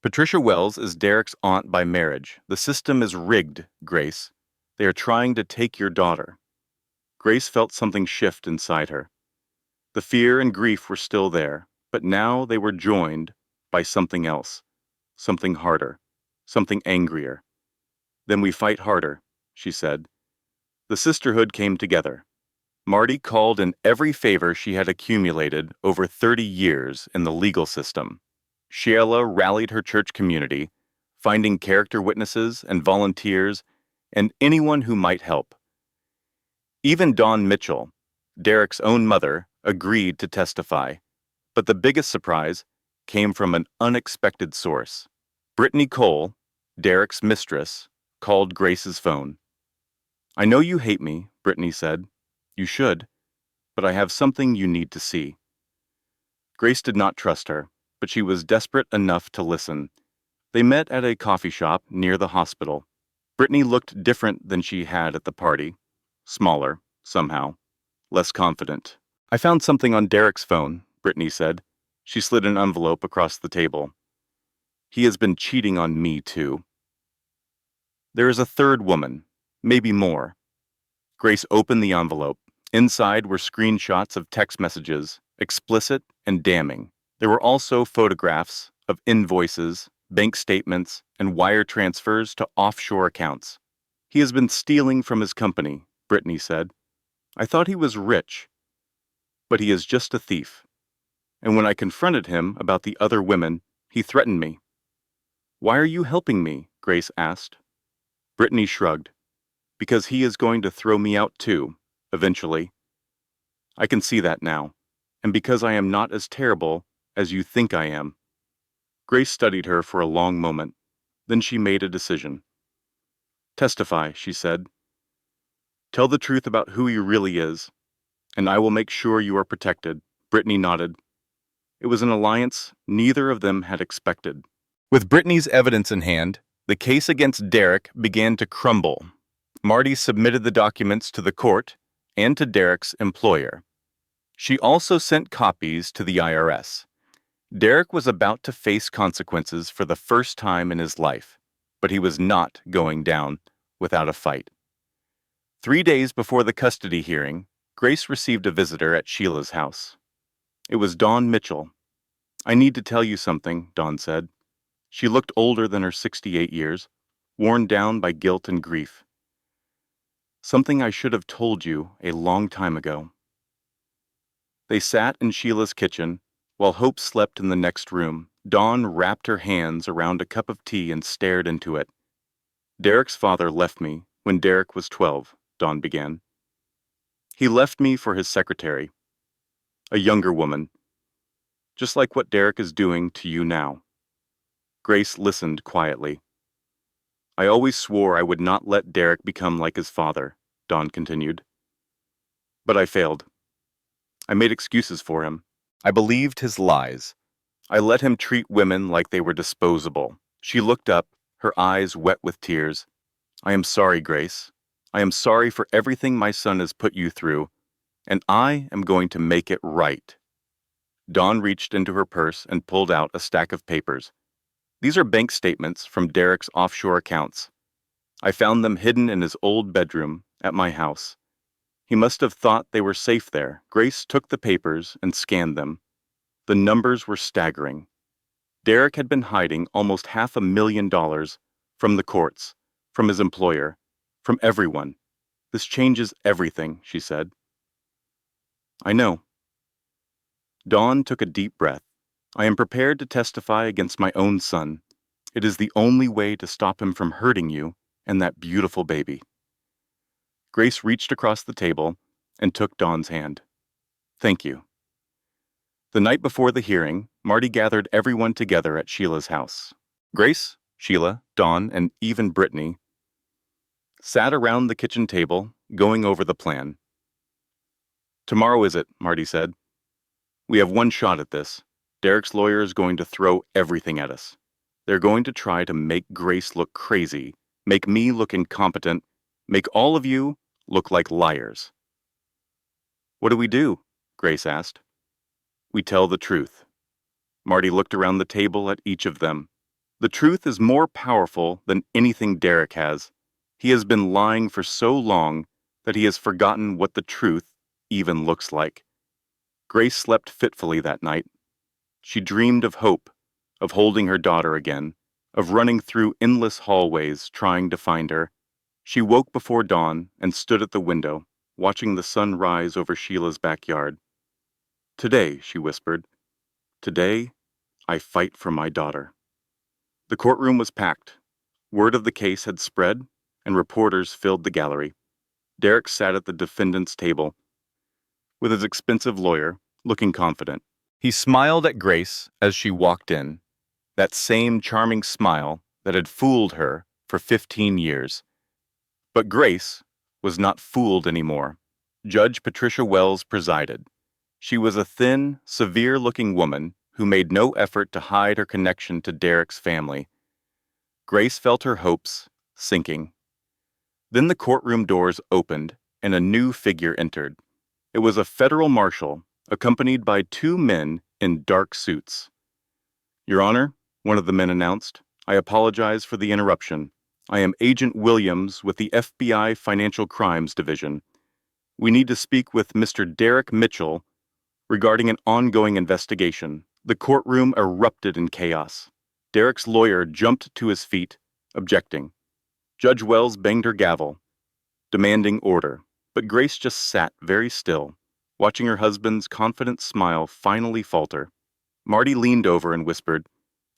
"Patricia Wells is Derek's aunt by marriage. The system is rigged, Grace. They are trying to take your daughter." Grace felt something shift inside her. The fear and grief were still there, but now they were joined by something else, something harder, something angrier. Then we fight harder, she said. The sisterhood came together. Marty called in every favor she had accumulated over 30 years in the legal system. Sheila rallied her church community, finding character witnesses and volunteers and anyone who might help. Even Dawn Mitchell, Derek's own mother, agreed to testify. But the biggest surprise came from an unexpected source. Brittany Cole, Derek's mistress, called Grace's phone. "I know you hate me," Brittany said. "You should, but I have something you need to see." Grace did not trust her, but she was desperate enough to listen. They met at a coffee shop near the hospital. Brittany looked different than she had at the party. Smaller, somehow. Less confident. "I found something on Derek's phone," Brittany said. She slid an envelope across the table. "He has been cheating on me, too. There is a third woman, maybe more." Grace opened the envelope. Inside were screenshots of text messages, explicit and damning. There were also photographs of invoices, bank statements, and wire transfers to offshore accounts. "He has been stealing from his company," Brittany said. "I thought he was rich, but he is just a thief. And when I confronted him about the other women, he threatened me." "Why are you helping me?" Grace asked. Brittany shrugged. "Because he is going to throw me out too, eventually. I can see that now, and because I am not as terrible as you think I am." Grace studied her for a long moment. Then she made a decision. "Testify," she said. "Tell the truth about who he really is, and I will make sure you are protected." Brittany nodded. It was an alliance neither of them had expected. With Brittany's evidence in hand, the case against Derek began to crumble. Marty submitted the documents to the court and to Derek's employer. She also sent copies to the IRS. Derek was about to face consequences for the first time in his life, but he was not going down without a fight. 3 days before the custody hearing, Grace received a visitor at Sheila's house. It was Dawn Mitchell. "I need to tell you something," Dawn said. She looked older than her 68 years, worn down by guilt and grief. "Something I should have told you a long time ago." They sat in Sheila's kitchen, while Hope slept in the next room. Dawn wrapped her hands around a cup of tea and stared into it. "Derek's father left me when Derek was 12, Dawn began. "He left me for his secretary, a younger woman, just like what Derek is doing to you now." Grace listened quietly. "I always swore I would not let Derek become like his father," Dawn continued. "But I failed. I made excuses for him. I believed his lies. I let him treat women like they were disposable." She looked up, her eyes wet with tears. "I am sorry, Grace. I am sorry for everything my son has put you through, and I am going to make it right." Dawn reached into her purse and pulled out a stack of papers. "These are bank statements from Derek's offshore accounts. I found them hidden in his old bedroom at my house. He must have thought they were safe there." Grace took the papers and scanned them. The numbers were staggering. Derek had been hiding almost $500,000 from the courts, from his employer, from everyone. "This changes everything," she said. "I know." Dawn took a deep breath. "I am prepared to testify against my own son. It is the only way to stop him from hurting you and that beautiful baby." Grace reached across the table and took Dawn's hand. "Thank you." The night before the hearing, Marty gathered everyone together at Sheila's house. Grace, Sheila, Dawn, and even Brittany sat around the kitchen table, going over the plan. "Tomorrow is it," Marty said. "We have one shot at this. Derek's lawyer is going to throw everything at us. They're going to try to make Grace look crazy, make me look incompetent, make all of you look like liars." "What do we do?" Grace asked. "We tell the truth." Marty looked around the table at each of them. "The truth is more powerful than anything Derek has. He has been lying for so long that he has forgotten what the truth even looks like." Grace slept fitfully that night. She dreamed of hope, of holding her daughter again, of running through endless hallways trying to find her. She woke before dawn and stood at the window, watching the sun rise over Sheila's backyard. "Today," she whispered, "today, I fight for my daughter." The courtroom was packed. Word of the case had spread, and reporters filled the gallery. Derek sat at the defendant's table, with his expensive lawyer, looking confident. He smiled at Grace as she walked in, that same charming smile that had fooled her for 15 years. But Grace was not fooled anymore. Judge Patricia Wells presided. She was a thin, severe-looking woman who made no effort to hide her connection to Derek's family. Grace felt her hopes sinking. Then the courtroom doors opened, and a new figure entered. It was a federal marshal, accompanied by two men in dark suits. "Your Honor," one of the men announced, "I apologize for the interruption. I am Agent Williams with the FBI Financial Crimes Division. We need to speak with Mr. Derek Mitchell regarding an ongoing investigation." The courtroom erupted in chaos. Derek's lawyer jumped to his feet, objecting. Judge Wells banged her gavel, demanding order, but Grace just sat very still, watching her husband's confident smile finally falter. Marty leaned over and whispered,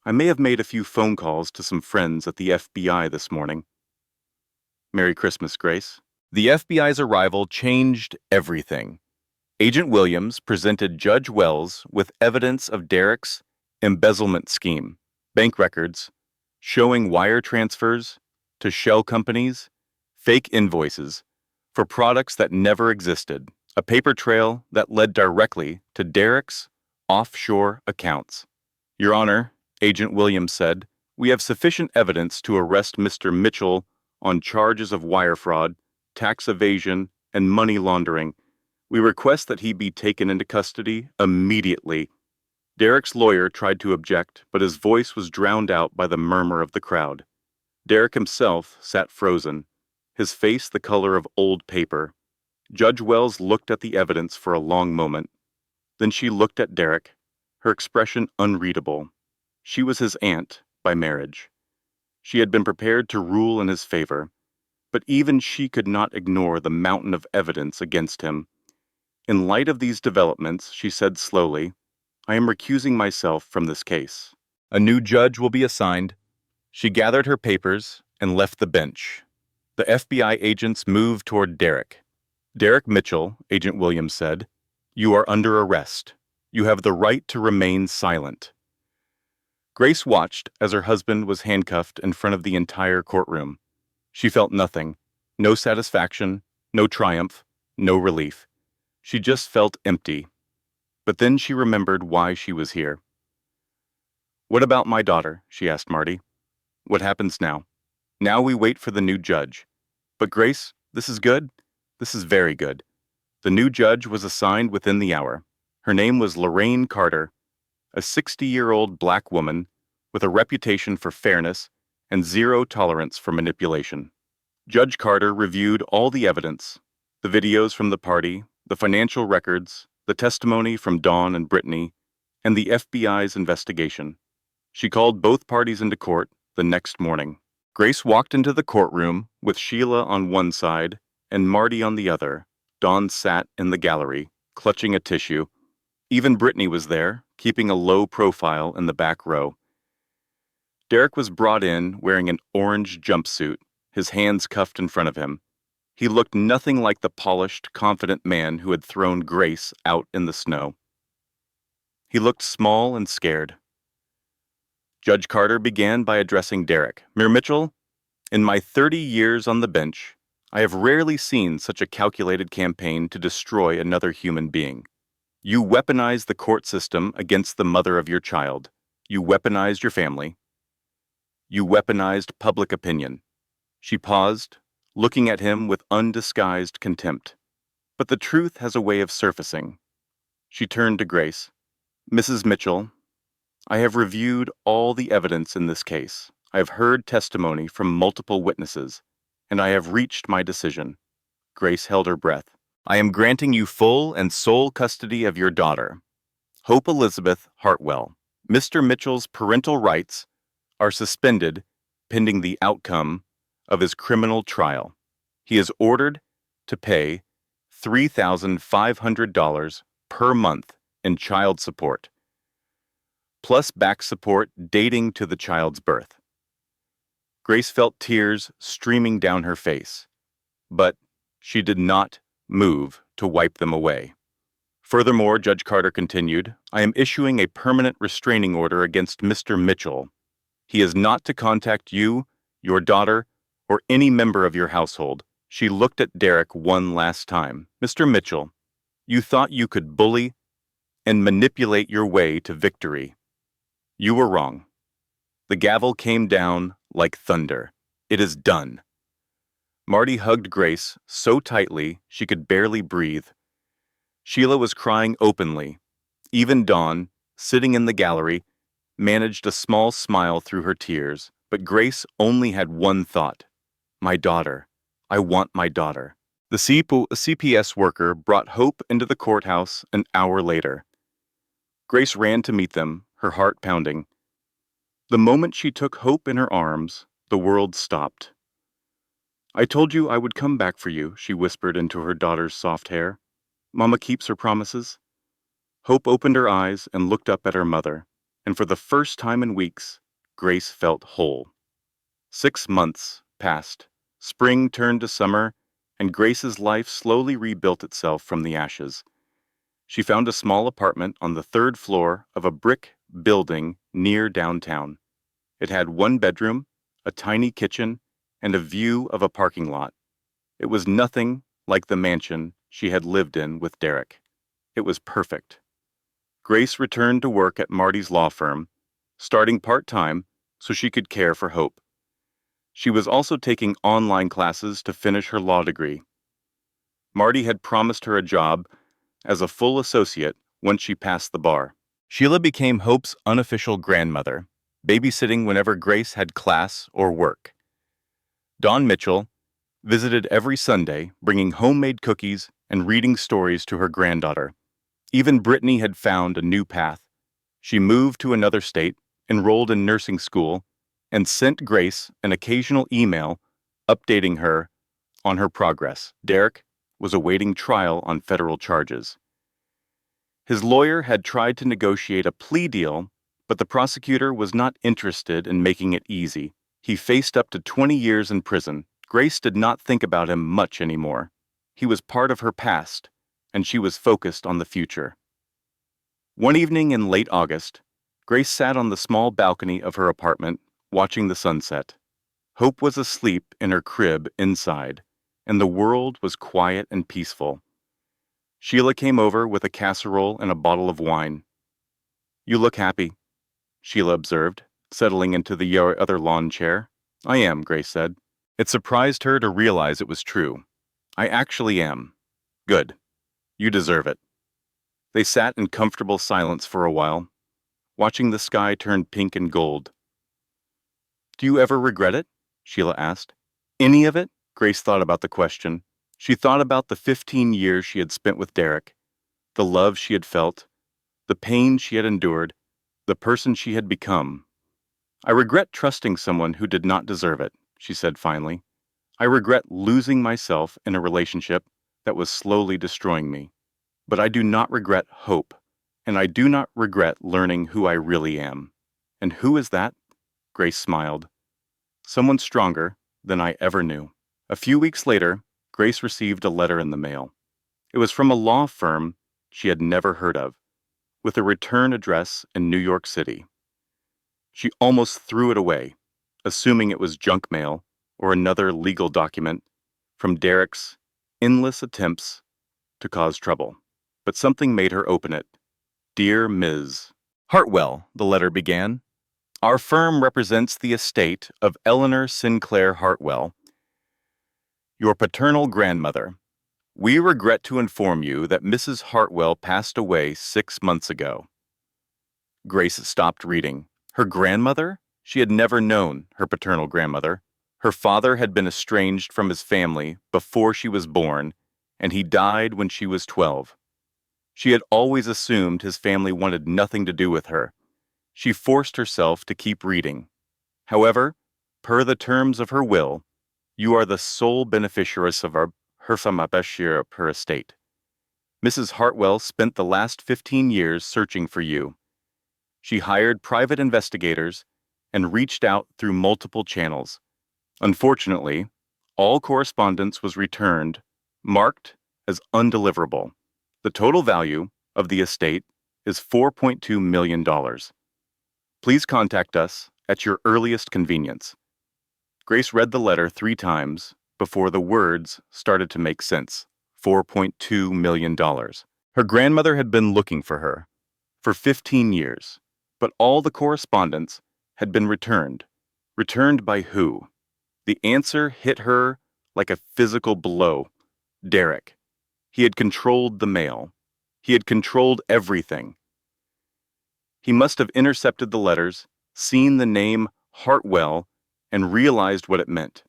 "I may have made a few phone calls to some friends at the FBI this morning." "Merry Christmas, Grace." The FBI's arrival changed everything. Agent Williams presented Judge Wells with evidence of Derek's embezzlement scheme, bank records showing wire transfers to shell companies, fake invoices for products that never existed, a paper trail that led directly to Derek's offshore accounts. "Your Honor," Agent Williams said, "we have sufficient evidence to arrest Mr. Mitchell on charges of wire fraud, tax evasion, and money laundering. We request that he be taken into custody immediately." Derek's lawyer tried to object, but his voice was drowned out by the murmur of the crowd. Derek himself sat frozen, his face the color of old paper. Judge Wells looked at the evidence for a long moment. Then she looked at Derek, her expression unreadable. She was his aunt by marriage. She had been prepared to rule in his favor, but even she could not ignore the mountain of evidence against him. "In light of these developments," she said slowly, "I am recusing myself from this case. A new judge will be assigned." She gathered her papers and left the bench. The FBI agents moved toward Derek. "Derek Mitchell," Agent Williams said, "you are under arrest. You have the right to remain silent." Grace watched as her husband was handcuffed in front of the entire courtroom. She felt nothing, no satisfaction, no triumph, no relief. She just felt empty. But then she remembered why she was here. "What about my daughter?" she asked Marty. "What happens now?" "Now we wait for the new judge." "But Grace, this is good. This is very good." The new judge was assigned within the hour. Her name was Lorraine Carter, a 60-year-old black woman with a reputation for fairness and zero tolerance for manipulation. Judge Carter reviewed all the evidence, the videos from the party, the financial records, the testimony from Dawn and Brittany, and the FBI's investigation. She called both parties into court the next morning. Grace walked into the courtroom with Sheila on one side and Marty on the other. Dawn sat in the gallery, clutching a tissue. Even Brittany was there, keeping a low profile in the back row. Derek was brought in wearing an orange jumpsuit, his hands cuffed in front of him. He looked nothing like the polished, confident man who had thrown Grace out in the snow. He looked small and scared. Judge Carter began by addressing Derek. "Mr. Mitchell, in my 30 years on the bench, I have rarely seen such a calculated campaign to destroy another human being. You weaponized the court system against the mother of your child. You weaponized your family. You weaponized public opinion." She paused, looking at him with undisguised contempt. "But the truth has a way of surfacing." She turned to Grace. "Mrs. Mitchell, I have reviewed all the evidence in this case. I have heard testimony from multiple witnesses, and I have reached my decision." Grace held her breath. "I am granting you full and sole custody of your daughter, Hope Elizabeth Hartwell. Mr. Mitchell's parental rights are suspended pending the outcome of his criminal trial. He is ordered to pay $3,500 per month in child support, plus back support dating to the child's birth. Grace felt tears streaming down her face, but she did not move to wipe them away. Furthermore, Judge Carter continued, I am issuing a permanent restraining order against Mr. Mitchell. He is not to contact you, your daughter, or any member of your household. She looked at Derek one last time. Mr. Mitchell, you thought you could bully and manipulate your way to victory. You were wrong. The gavel came down like thunder. It is done. Marty hugged Grace so tightly she could barely breathe. Sheila was crying openly. Even Dawn, sitting in the gallery, managed a small smile through her tears, but Grace only had one thought. My daughter. I want my daughter. The CPS worker brought Hope into the courthouse an hour later. Grace ran to meet them, her heart pounding. The moment she took Hope in her arms, the world stopped. I told you I would come back for you, she whispered into her daughter's soft hair. Mama keeps her promises. Hope opened her eyes and looked up at her mother, and for the first time in weeks, Grace felt whole. 6 months passed. Spring turned to summer, and Grace's life slowly rebuilt itself from the ashes. She found a small apartment on the 3rd floor of a brick building near downtown. It had 1 bedroom, a tiny kitchen, and a view of a parking lot. It was nothing like the mansion she had lived in with Derek. It was perfect. Grace returned to work at Marty's law firm, starting part-time so she could care for Hope. She was also taking online classes to finish her law degree. Marty had promised her a job as a full associate once she passed the bar. Sheila became Hope's unofficial grandmother, babysitting whenever Grace had class or work. Dawn Mitchell visited every Sunday, bringing homemade cookies and reading stories to her granddaughter. Even Brittany had found a new path. She moved to another state, enrolled in nursing school, and sent Grace an occasional email updating her on her progress. Derek was awaiting trial on federal charges. His lawyer had tried to negotiate a plea deal, but the prosecutor was not interested in making it easy. He faced up to 20 years in prison. Grace did not think about him much anymore. He was part of her past, and she was focused on the future. One evening in late August, Grace sat on the small balcony of her apartment, watching the sunset. Hope was asleep in her crib inside, and the world was quiet and peaceful. Sheila came over with a casserole and a bottle of wine. You look happy, Sheila observed, settling into the other lawn chair. I am, Grace said. It surprised her to realize it was true. I actually am. Good. You deserve it. They sat in comfortable silence for a while, watching the sky turn pink and gold. Do you ever regret it? Sheila asked. Any of it? Grace thought about the question. She thought about the 15 years she had spent with Derek, the love she had felt, the pain she had endured, the person she had become. I regret trusting someone who did not deserve it, she said finally. I regret losing myself in a relationship that was slowly destroying me. But I do not regret Hope, and I do not regret learning who I really am. And who is that? Grace smiled. Someone stronger than I ever knew. A few weeks later, Grace received a letter in the mail. It was from a law firm she had never heard of, with a return address in New York City. She almost threw it away, assuming it was junk mail or another legal document from Derek's endless attempts to cause trouble. But something made her open it. Dear Ms. Hartwell, the letter began. Our firm represents the estate of Eleanor Sinclair Hartwell, your paternal grandmother. We regret to inform you that Mrs. Hartwell passed away 6 months ago. Grace stopped reading. Her grandmother? She had never known her paternal grandmother. Her father had been estranged from his family before she was born, and he died when she was 12. She had always assumed his family wanted nothing to do with her, She forced herself to keep reading. However, per the terms of her will, you are the sole beneficiaries of our Hersamabeshir per estate. Mrs. Hartwell spent the last 15 years searching for you. She hired private investigators and reached out through multiple channels. Unfortunately, all correspondence was returned, marked as undeliverable. The total value of the estate is $4.2 million. Please contact us at your earliest convenience. Grace read the letter 3 times before the words started to make sense. $4.2 million. Her grandmother had been looking for her for 15 years, but all the correspondence had been returned. Returned by who? The answer hit her like a physical blow. Derek. He had controlled the mail. He had controlled everything. He must have intercepted the letters, seen the name Hartwell, and realized what it meant.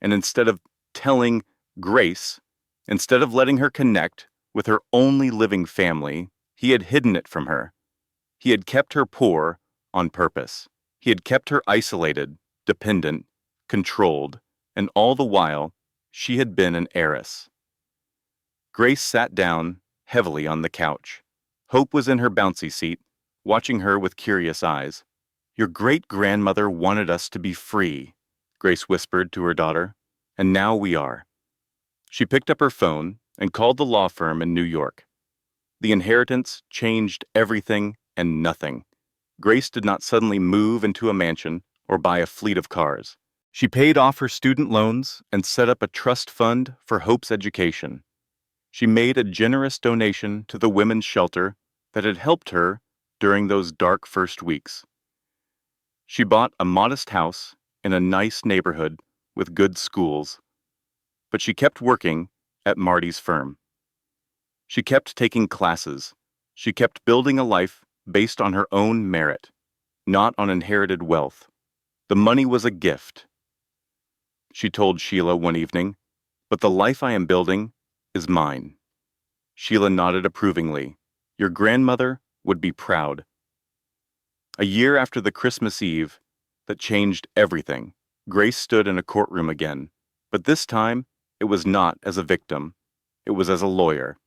And instead of telling Grace, instead of letting her connect with her only living family, he had hidden it from her. He had kept her poor on purpose. He had kept her isolated, dependent, controlled, and all the while, she had been an heiress. Grace sat down heavily on the couch. Hope was in her bouncy seat, watching her with curious eyes. Your great-grandmother wanted us to be free, Grace whispered to her daughter, and now we are. She picked up her phone and called the law firm in New York. The inheritance changed everything and nothing. Grace did not suddenly move into a mansion or buy a fleet of cars. She paid off her student loans and set up a trust fund for Hope's education. She made a generous donation to the women's shelter that had helped her during those dark first weeks. She bought a modest house in a nice neighborhood with good schools, but she kept working at Marty's firm. She kept taking classes. She kept building a life based on her own merit, not on inherited wealth. The money was a gift. She told Sheila one evening, "But the life I am building is mine." Sheila nodded approvingly. Your grandmother would be proud. A year after the Christmas Eve that changed everything, Grace stood in a courtroom again, but this time it was not as a victim. It was as a lawyer.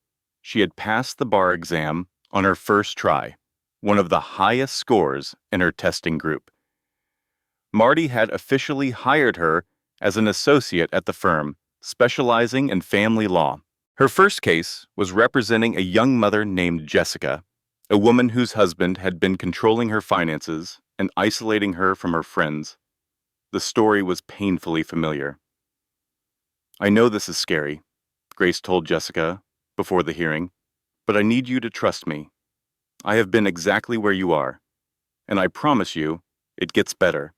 She had passed the bar exam on her first try, one of the highest scores in her testing group. Marty had officially hired her as an associate at the firm, specializing in family law. Her first case was representing a young mother named Jessica, a woman whose husband had been controlling her finances and isolating her from her friends. The story was painfully familiar. I know this is scary, Grace told Jessica before the hearing, but I need you to trust me. I have been exactly where you are, and I promise you, it gets better.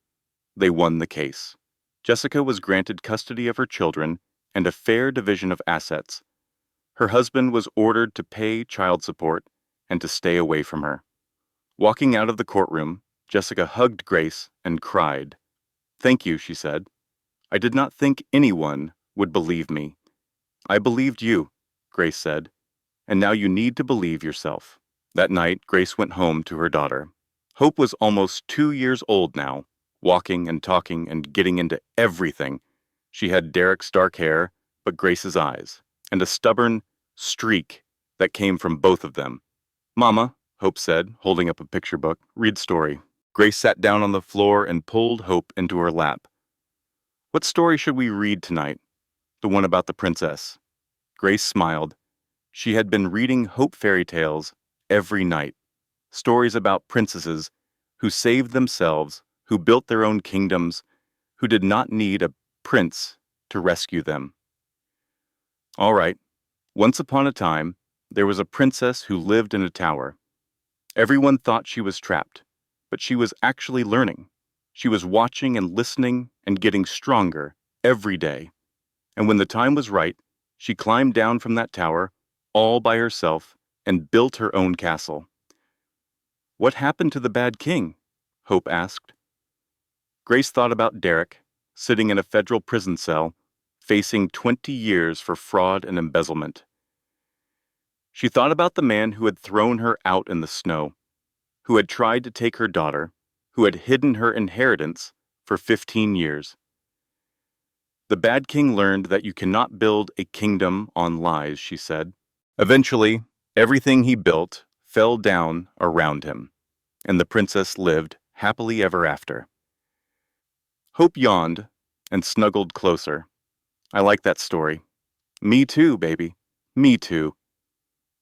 They won the case. Jessica was granted custody of her children and a fair division of assets. Her husband was ordered to pay child support and to stay away from her. Walking out of the courtroom, Jessica hugged Grace and cried. Thank you, she said. I did not think anyone would believe me. I believed you, Grace said, and now you need to believe yourself. That night, Grace went home to her daughter. Hope was almost 2 years old now, walking and talking and getting into everything. She had Derek's dark hair, but Grace's eyes, and a stubborn streak that came from both of them. Mama, Hope said, holding up a picture book, read story. Grace sat down on the floor and pulled Hope into her lap. What story should we read tonight? The one about the princess. Grace smiled. She had been reading Hope fairy tales every night. Stories about princesses who saved themselves, who built their own kingdoms, who did not need a prince to rescue them. All right. Once upon a time, there was a princess who lived in a tower. Everyone thought she was trapped, but she was actually learning. She was watching and listening and getting stronger every day. And when the time was right, she climbed down from that tower all by herself and built her own castle. What happened to the bad king? Hope asked. Grace thought about Derek, sitting in a federal prison cell, facing 20 years for fraud and embezzlement. She thought about the man who had thrown her out in the snow, who had tried to take her daughter, who had hidden her inheritance for 15 years. The Bad King learned that you cannot build a kingdom on lies, she said. Eventually, everything he built fell down around him, and the princess lived happily ever after. Hope yawned and snuggled closer. I like that story. Me too, baby. Me too.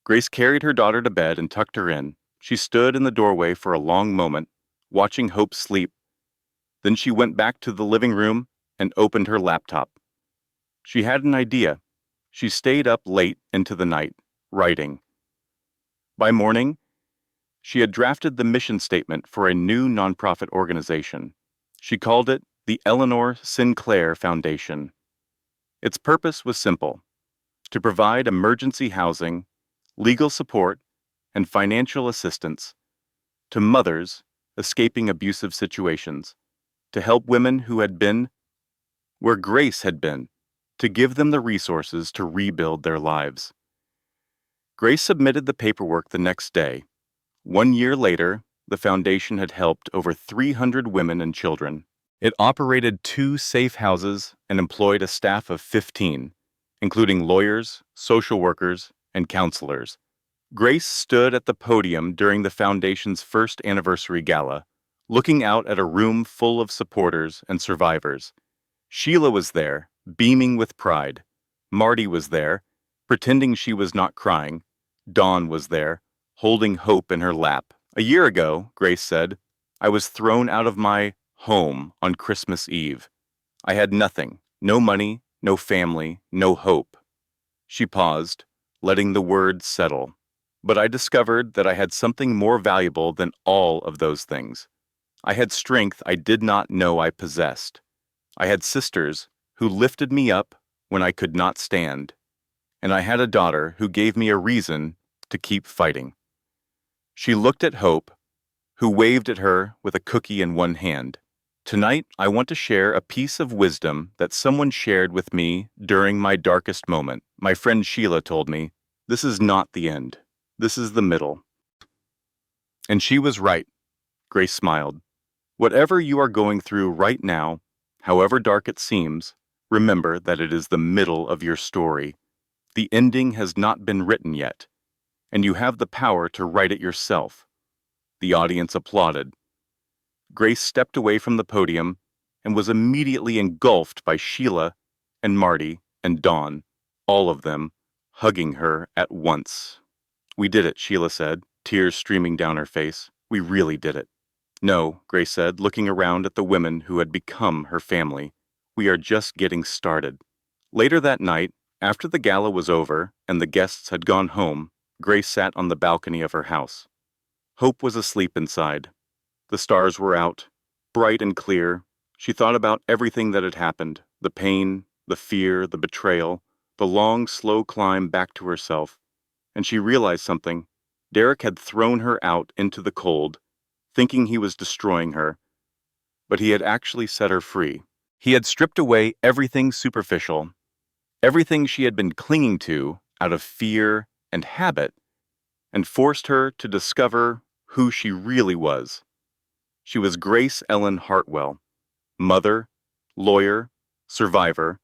Grace carried her daughter to bed and tucked her in. She stood in the doorway for a long moment, watching Hope sleep. Then she went back to the living room and opened her laptop. She had an idea. She stayed up late into the night, writing. By morning, she had drafted the mission statement for a new nonprofit organization. She called it the Eleanor Sinclair Foundation. Its purpose was simple: to provide emergency housing, legal support, and financial assistance to mothers escaping abusive situations, to help women who had been where Grace had been, to give them the resources to rebuild their lives. Grace submitted the paperwork the next day. 1 year later, the foundation had helped over 300 women and children. It operated 2 safe houses and employed a staff of 15, including lawyers, social workers, and counselors. Grace stood at the podium during the foundation's first anniversary gala, looking out at a room full of supporters and survivors. Sheila was there, beaming with pride. Marty was there, pretending she was not crying. Dawn was there, holding Hope in her lap. A year ago, Grace said, I was thrown out of my home on Christmas Eve. I had nothing, no money, no family, no hope. She paused, letting the words settle. But I discovered that I had something more valuable than all of those things. I had strength I did not know I possessed. I had sisters who lifted me up when I could not stand. And I had a daughter who gave me a reason to keep fighting. She looked at Hope, who waved at her with a cookie in one hand. Tonight, I want to share a piece of wisdom that someone shared with me during my darkest moment. My friend Sheila told me, this is not the end. This is the middle. And she was right. Grace smiled. Whatever you are going through right now, however dark it seems, remember that it is the middle of your story. The ending has not been written yet, and you have the power to write it yourself. The audience applauded. Grace stepped away from the podium and was immediately engulfed by Sheila and Marty and Dawn, all of them hugging her at once. We did it, Sheila said, tears streaming down her face. We really did it. No, Grace said, looking around at the women who had become her family. We are just getting started. Later that night, after the gala was over and the guests had gone home, Grace sat on the balcony of her house. Hope was asleep inside. The stars were out, bright and clear. She thought about everything that had happened, the pain, the fear, the betrayal, the long, slow climb back to herself. And she realized something. Derek had thrown her out into the cold, thinking he was destroying her, but he had actually set her free. He had stripped away everything superficial, everything she had been clinging to out of fear and habit, and forced her to discover who she really was. She was Grace Ellen Hartwell, mother, lawyer, survivor,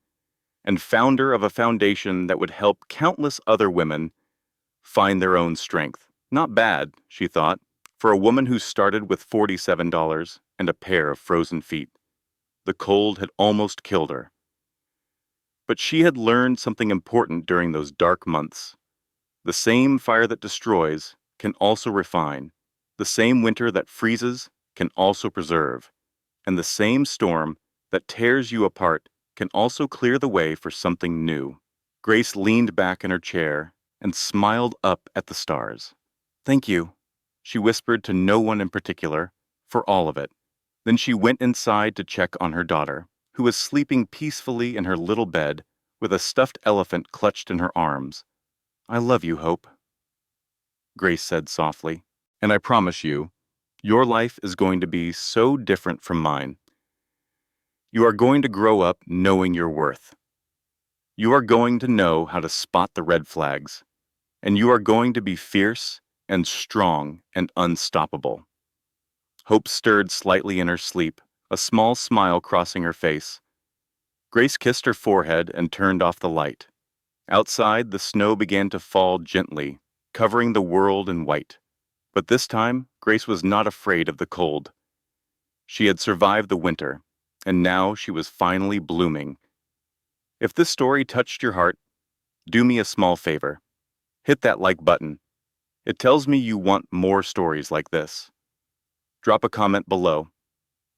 and founder of a foundation that would help countless other women find their own strength. Not bad, she thought, for a woman who started with $47 and a pair of frozen feet. The cold had almost killed her. But she had learned something important during those dark months. The same fire that destroys can also refine. The same winter that freezes can also preserve. And the same storm that tears you apart can also clear the way for something new. Grace leaned back in her chair and smiled up at the stars. Thank you, she whispered to no one in particular, for all of it. Then she went inside to check on her daughter, who was sleeping peacefully in her little bed with a stuffed elephant clutched in her arms. I love you, Hope, Grace said softly, and I promise you, your life is going to be so different from mine. You are going to grow up knowing your worth. You are going to know how to spot the red flags, and you are going to be fierce and strong and unstoppable. Hope stirred slightly in her sleep, a small smile crossing her face. Grace kissed her forehead and turned off the light. Outside, the snow began to fall gently, covering the world in white. But this time, Grace was not afraid of the cold. She had survived the winter, and now she was finally blooming. If this story touched your heart, do me a small favor. Hit that like button. It tells me you want more stories like this. Drop a comment below.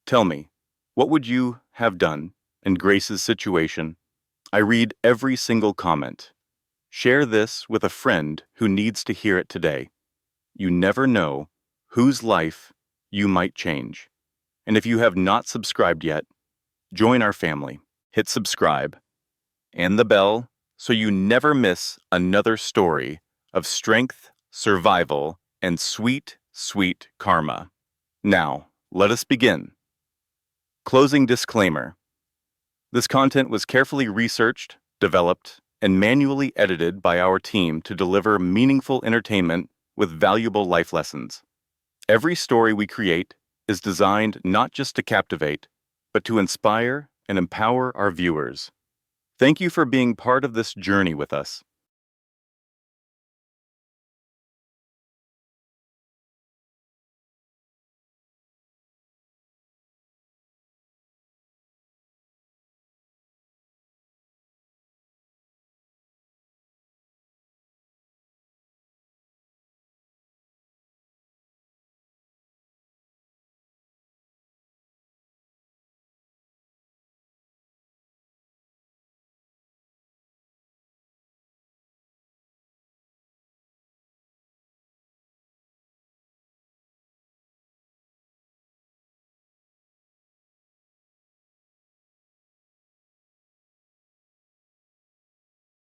Tell me, what would you have done in Grace's situation? I read every single comment. Share this with a friend who needs to hear it today. You never know whose life you might change. And if you have not subscribed yet, join our family. Hit subscribe and the bell so you never miss another story of strength, survival, and sweet, sweet karma. Now, let us begin. Closing disclaimer. This content was carefully researched, developed, and manually edited by our team to deliver meaningful entertainment with valuable life lessons. Every story we create is designed not just to captivate, but to inspire and empower our viewers. Thank you for being part of this journey with us.